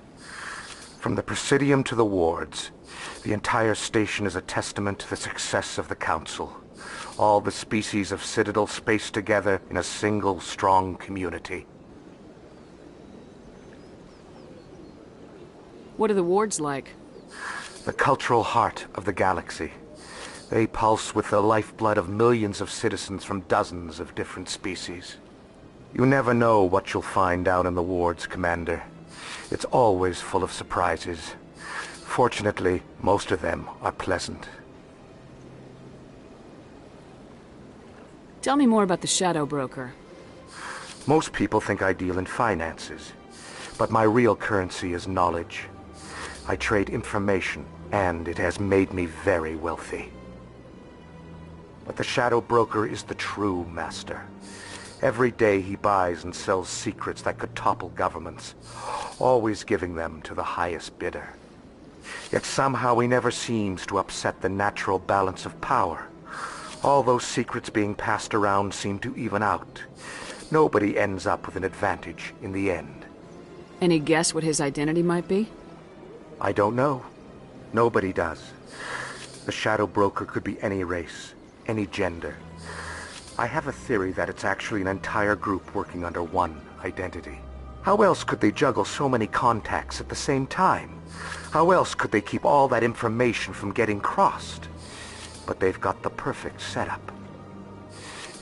From the Presidium to the wards, the entire station is a testament to the success of the Council. All the species of Citadel spaced together in a single strong community. What are the wards like? The cultural heart of the galaxy. They pulse with the lifeblood of millions of citizens from dozens of different species. You never know what you'll find out in the wards, Commander. It's always full of surprises. Fortunately, most of them are pleasant. Tell me more about the Shadow Broker. Most people think I deal in finances, but my real currency is knowledge. I trade information, and it has made me very wealthy. But the Shadow Broker is the true master. Every day he buys and sells secrets that could topple governments, always giving them to the highest bidder. Yet somehow he never seems to upset the natural balance of power. All those secrets being passed around seem to even out. Nobody ends up with an advantage in the end. Any guess what his identity might be? I don't know. Nobody does. The Shadow Broker could be any race, any gender. I have a theory that it's actually an entire group working under one identity. How else could they juggle so many contacts at the same time? How else could they keep all that information from getting crossed? But they've got the perfect setup.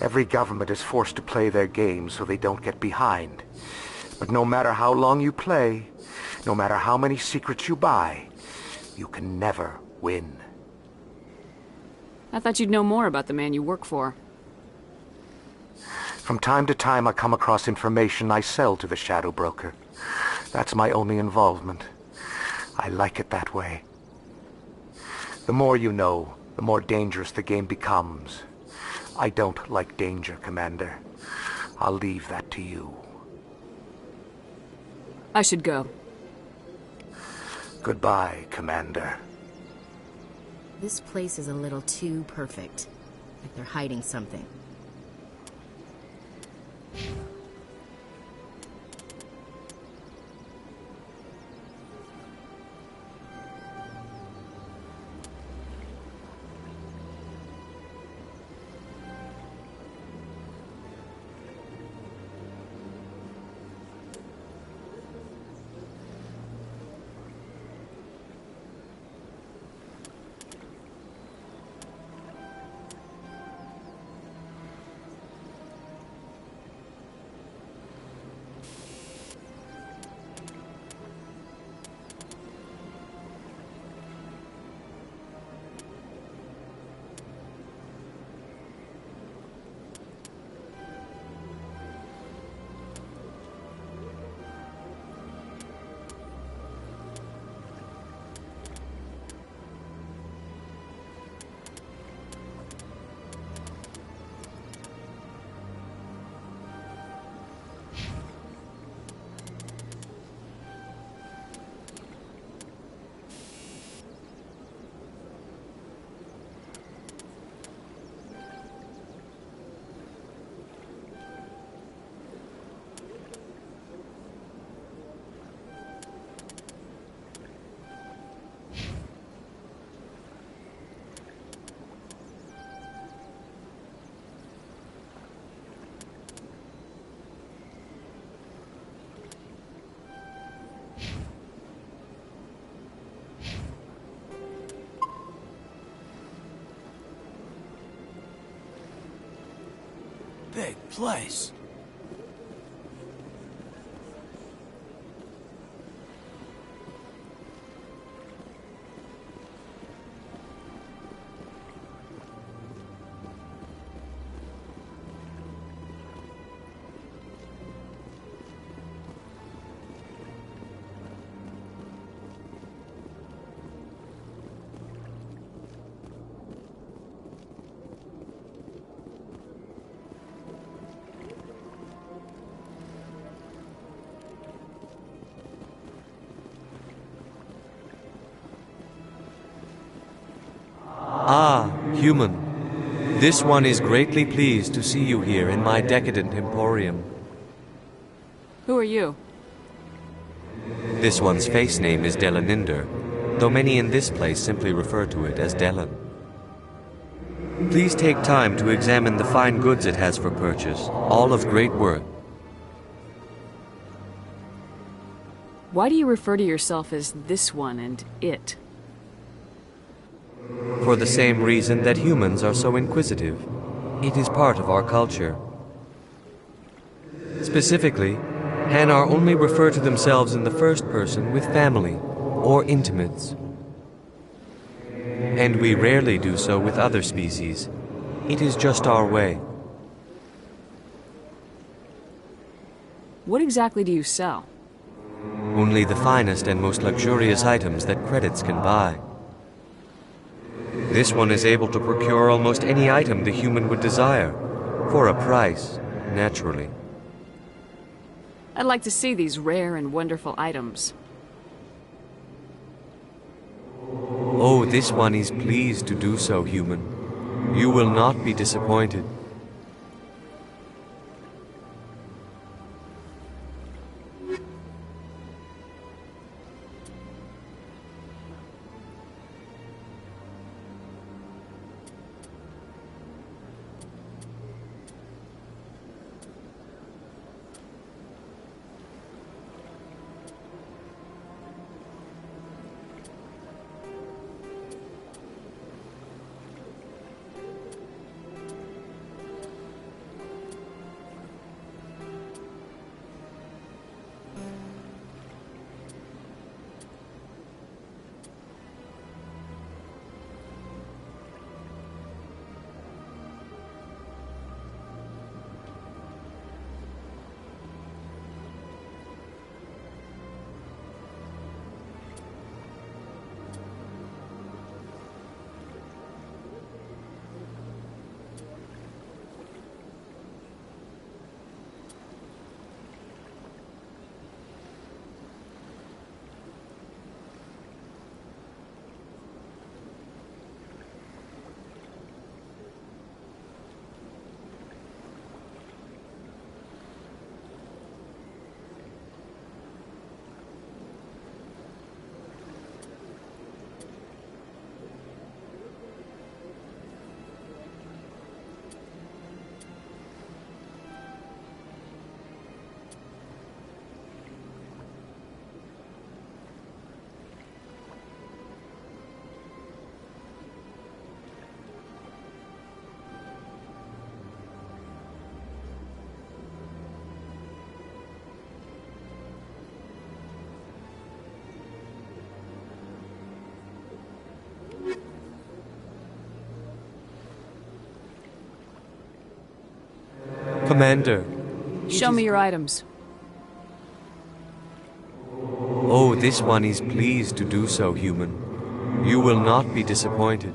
Every government is forced to play their game so they don't get behind. But no matter how long you play, no matter how many secrets you buy, you can never win. I thought you'd know more about the man you work for. From time to time I come across information I sell to the Shadow Broker. That's my only involvement. I like it that way. The more you know, the more dangerous the game becomes. I don't like danger, Commander. I'll leave that to you. I should go. Goodbye, Commander. This place is a little too perfect. Like they're hiding something. big place. Ah, human. This one is greatly pleased to see you here in my decadent emporium. Who are you? This one's face name is Delaninder, though many in this place simply refer to it as Delan. Please take time to examine the fine goods it has for purchase, all of great worth. Why do you refer to yourself as this one and it? For the same reason that humans are so inquisitive. It is part of our culture. Specifically, Hanar only refer to themselves in the first person with family or intimates. And we rarely do so with other species. It is just our way. What exactly do you sell? Only the finest and most luxurious items that credits can buy. This one is able to procure almost any item the human would desire, for a price, naturally. I'd like to see these rare and wonderful items. Oh, this one is pleased to do so, human. You will not be disappointed. Commander. Show me your items. Oh, this one is pleased to do so, human. You will not be disappointed.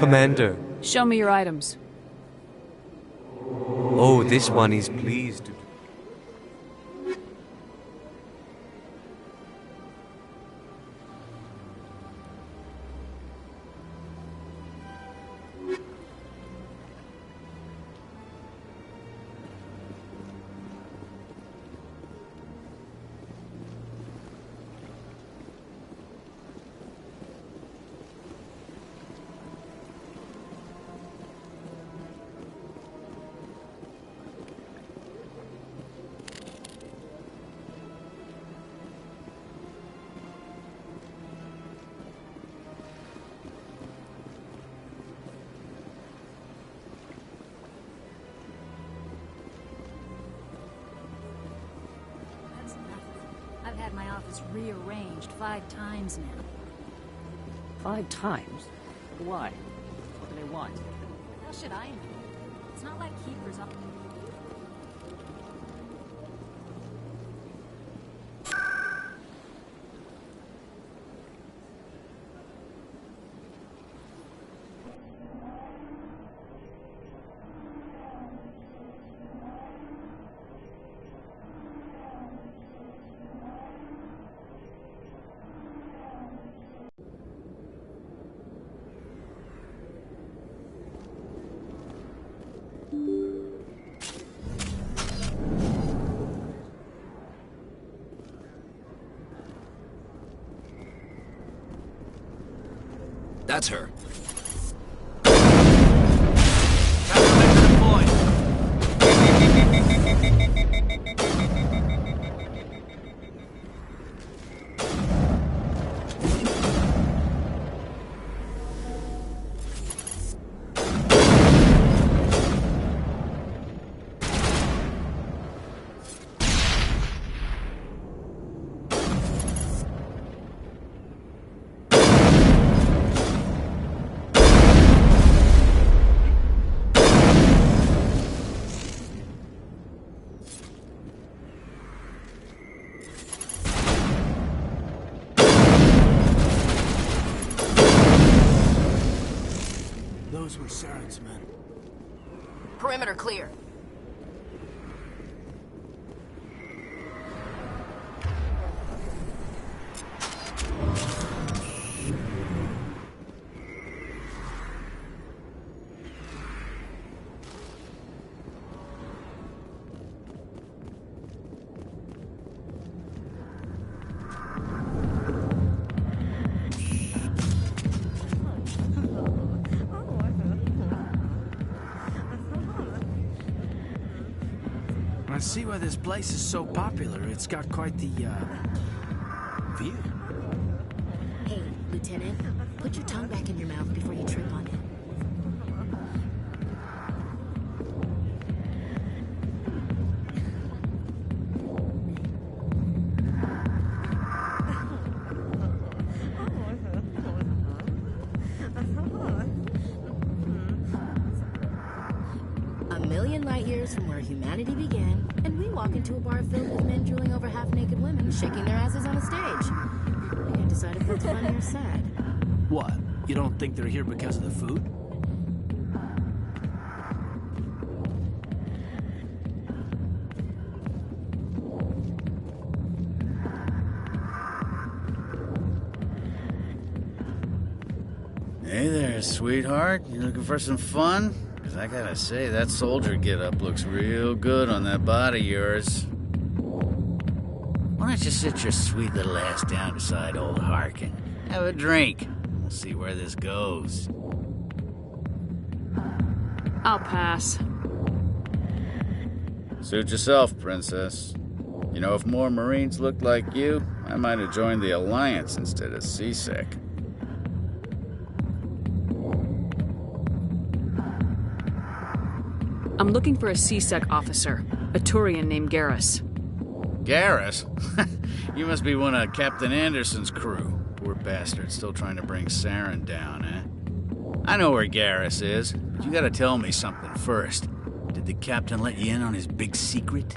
Commander. Show me your items. Oh, this one is pleased to... I've had my office rearranged 5 times now. 5 times? Why? What do they want? How should I know? It's not like keepers up. That's her. Those were Saren's men. Perimeter clear. I see why this place is so popular. It's got quite the, view. Hey, Lieutenant, put your tongue back in your mouth before you trip on it. A million light years from where humanity began, and we walk into a bar filled with men drooling over half-naked women, shaking their asses on a stage. We can't decide if that's funny or sad. What? You don't think they're here because of the food? Hey there, sweetheart. You looking for some fun? Because I gotta say, that soldier get-up looks real good on that body of yours. Why don't you sit your sweet little ass down beside old Harkin? Have a drink. We'll see where this goes. I'll pass. Suit yourself, Princess. You know, if more Marines looked like you, I might have joined the Alliance instead of CSEC. I'm looking for a CSEC officer, a Turian named Garrus. Garrus? You must be one of Captain Anderson's crew. Poor bastard, still trying to bring Saren down, eh? I know where Garrus is, but you gotta tell me something first. Did the captain let you in on his big secret?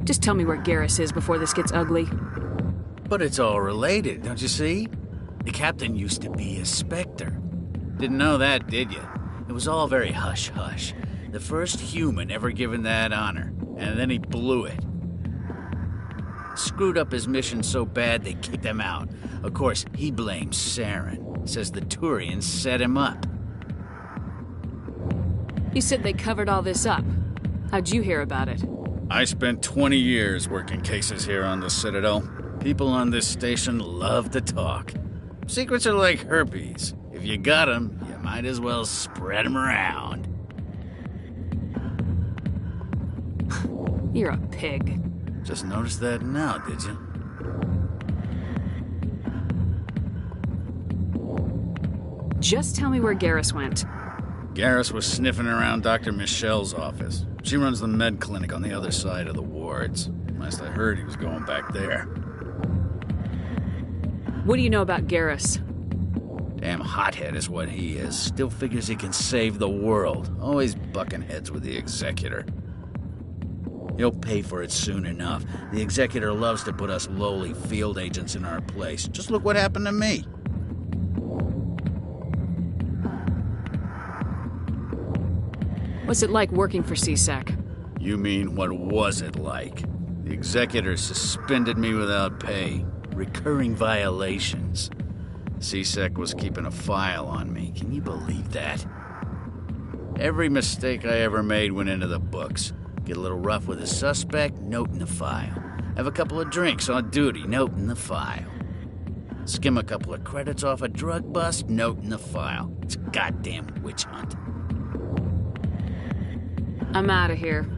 Just tell me where Garrus is before this gets ugly. But it's all related, don't you see? The captain used to be a Spectre. Didn't know that, did you? It was all very hush-hush. The first human ever given that honor, and then he blew it. Screwed up his mission so bad they kicked him out. Of course, he blames Saren. Says the Turians set him up. You said they covered all this up. How'd you hear about it? I spent 20 years working cases here on the Citadel. People on this station love to talk. Secrets are like herpes. If you got them, you might as well spread them around. You're a pig. Just noticed that now, did you? Just tell me where Garrus went. Garrus was sniffing around Dr. Michelle's office. She runs the med clinic on the other side of the wards. Last I heard, he was going back there. What do you know about Garrus? Damn hothead is what he is. Still figures he can save the world. Always bucking heads with the Executor. He'll pay for it soon enough. The Executor loves to put us lowly field agents in our place. Just look what happened to me. What's it like working for CSEC? You mean, what was it like? The Executor suspended me without pay. Recurring violations. CSEC was keeping a file on me. Can you believe that? Every mistake I ever made went into the books. Get a little rough with a suspect, note in the file. Have a couple of drinks on duty, note in the file. Skim a couple of credits off a drug bust, note in the file. It's a goddamn witch hunt. I'm out of here.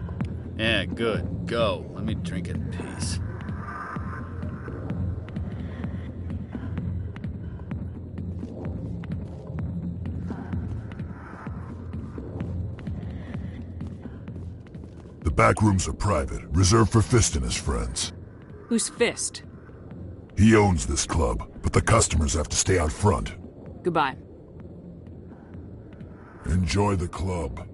Yeah, good. Go. Let me drink in peace. The back rooms are private, reserved for Fist and his friends. Who's Fist? He owns this club, but the customers have to stay out front. Goodbye. Enjoy the club.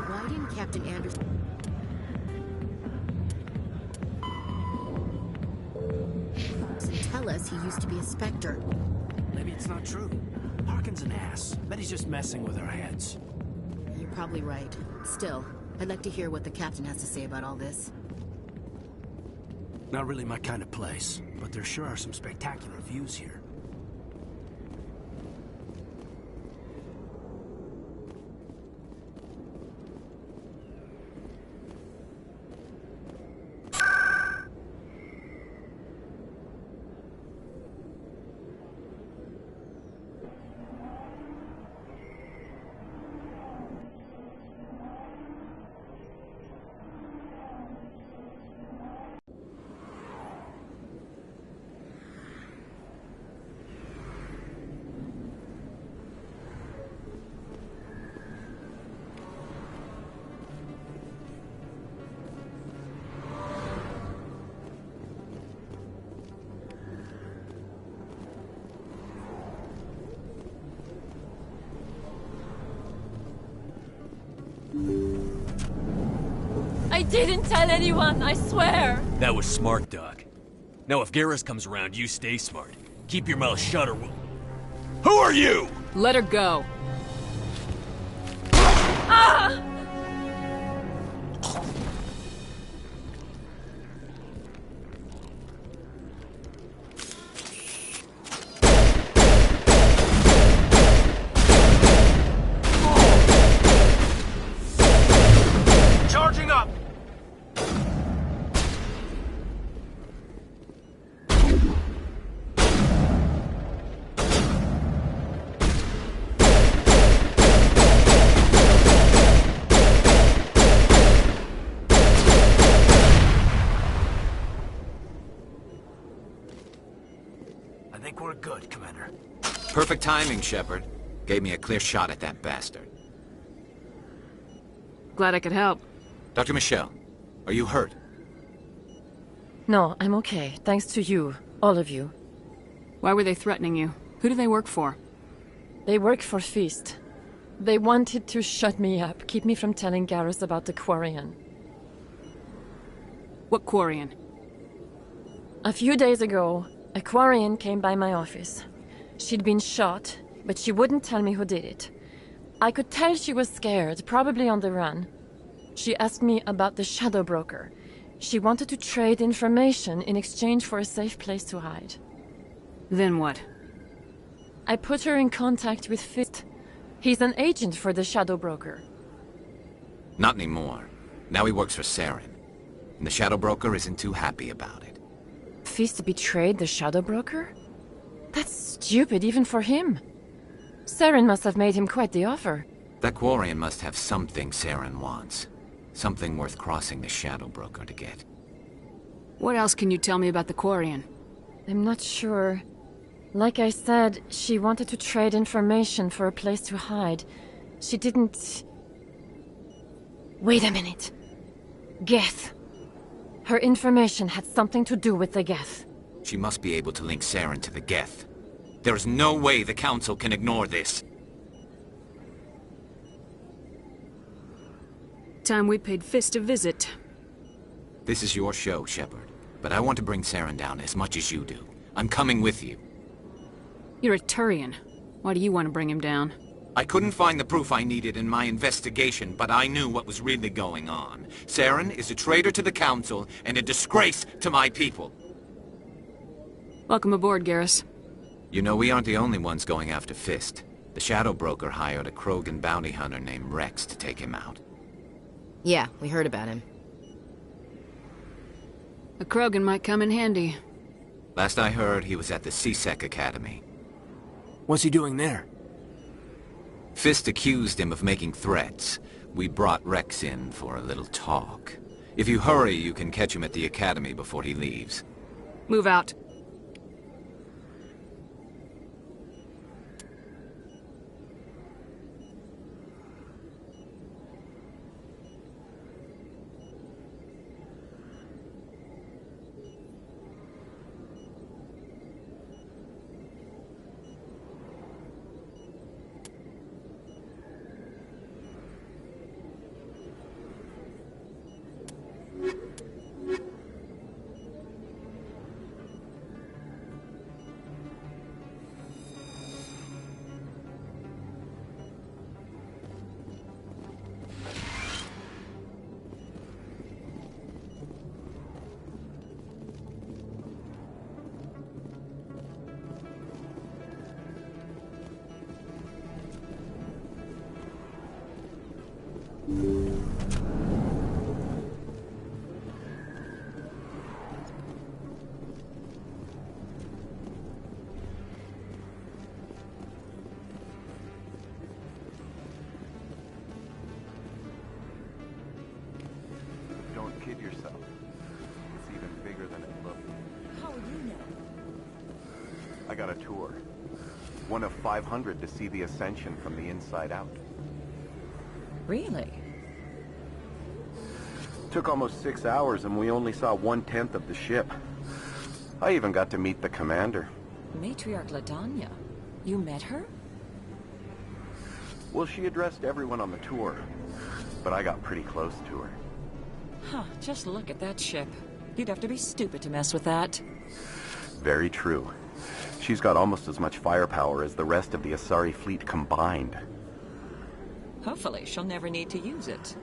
Why didn't Captain Anderson tell us he used to be a Spectre? Maybe it's not true. Harkin's an ass. Bet he's just messing with our heads. You're probably right. Still, I'd like to hear what the Captain has to say about all this. Not really my kind of place, but there sure are some spectacular views here. I didn't tell anyone, I swear! That was smart, Doc. Now if Garrus comes around, you stay smart. Keep your mouth shut or we'll... Who are you? Let her go. Ah! Charging up! I think we're good, Commander. Perfect timing, Shepard. Gave me a clear shot at that bastard. Glad I could help. Dr. Michelle, are you hurt? No, I'm okay. Thanks to you. All of you. Why were they threatening you? Who do they work for? They work for Feast. They wanted to shut me up, keep me from telling Garrus about the Quarian. What Quarian? A few days ago, a Quarian came by my office. She'd been shot, but she wouldn't tell me who did it. I could tell she was scared, probably on the run. She asked me about the Shadow Broker. She wanted to trade information in exchange for a safe place to hide. Then what? I put her in contact with Fist. He's an agent for the Shadow Broker. Not anymore. Now he works for Saren. And the Shadow Broker isn't too happy about it. Fist betrayed the Shadow Broker? That's stupid even for him. Saren must have made him quite the offer. That Quarian must have something Saren wants. Something worth crossing the Shadow Broker to get. What else can you tell me about the Quarian? I'm not sure. Like I said, she wanted to trade information for a place to hide. She didn't... Wait a minute. Geth. Her information had something to do with the Geth. She must be able to link Saren to the Geth. There is no way the Council can ignore this. Time we paid Fist a visit. This is your show, Shepard. But I want to bring Saren down as much as you do. I'm coming with you. You're a Turian. Why do you want to bring him down? I couldn't find the proof I needed in my investigation, but I knew what was really going on. Saren is a traitor to the Council and a disgrace to my people. Welcome aboard, Garrus. You know, we aren't the only ones going after Fist. The Shadow Broker hired a Krogan bounty hunter named Rex to take him out. Yeah, we heard about him. A Krogan might come in handy. Last I heard, he was at the CSEC Academy. What's he doing there? Fist accused him of making threats. We brought Rex in for a little talk. If you hurry, you can catch him at the Academy before he leaves. Move out. Don't kid yourself. It's even bigger than it looked. How would you know? I got a tour. One of 500 to see the Ascension from the inside out. Really? Took almost 6 hours and we only saw 1/10 of the ship. I even got to meet the commander. Matriarch Ladanya. You met her? Well, she addressed everyone on the tour, but I got pretty close to her. Huh, just look at that ship. You'd have to be stupid to mess with that. Very true. She's got almost as much firepower as the rest of the Asari fleet combined. Hopefully, she'll never need to use it.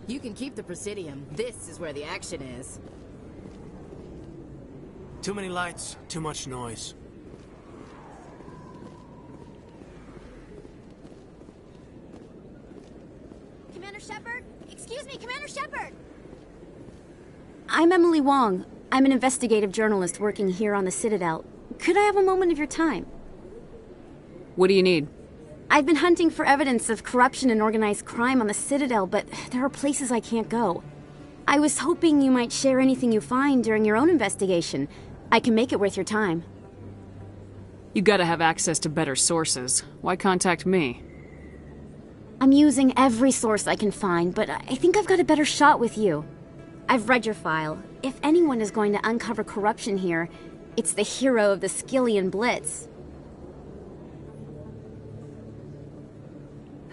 You can keep the Presidium. This is where the action is. Too many lights, too much noise. Commander Shepard? Excuse me, Commander Shepard! I'm Emily Wong. I'm an investigative journalist working here on the Citadel. Could I have a moment of your time? What do you need? I've been hunting for evidence of corruption and organized crime on the Citadel, but there are places I can't go. I was hoping you might share anything you find during your own investigation. I can make it worth your time. You gotta have access to better sources. Why contact me? I'm using every source I can find, but I think I've got a better shot with you. I've read your file. If anyone is going to uncover corruption here, it's the hero of the Skillian Blitz.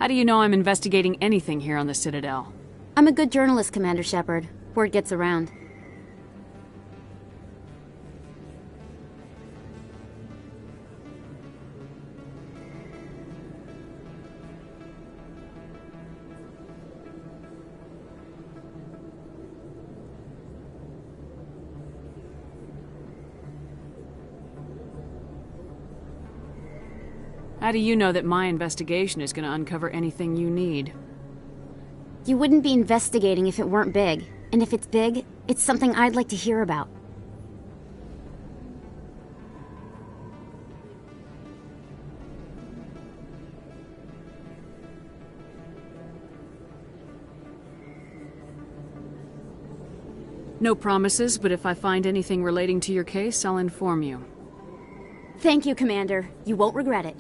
How do you know I'm investigating anything here on the Citadel? I'm a good journalist, Commander Shepard. Word gets around. How do you know that my investigation is going to uncover anything you need? You wouldn't be investigating if it weren't big. And if it's big, it's something I'd like to hear about. No promises, but if I find anything relating to your case, I'll inform you. Thank you, Commander. You won't regret it.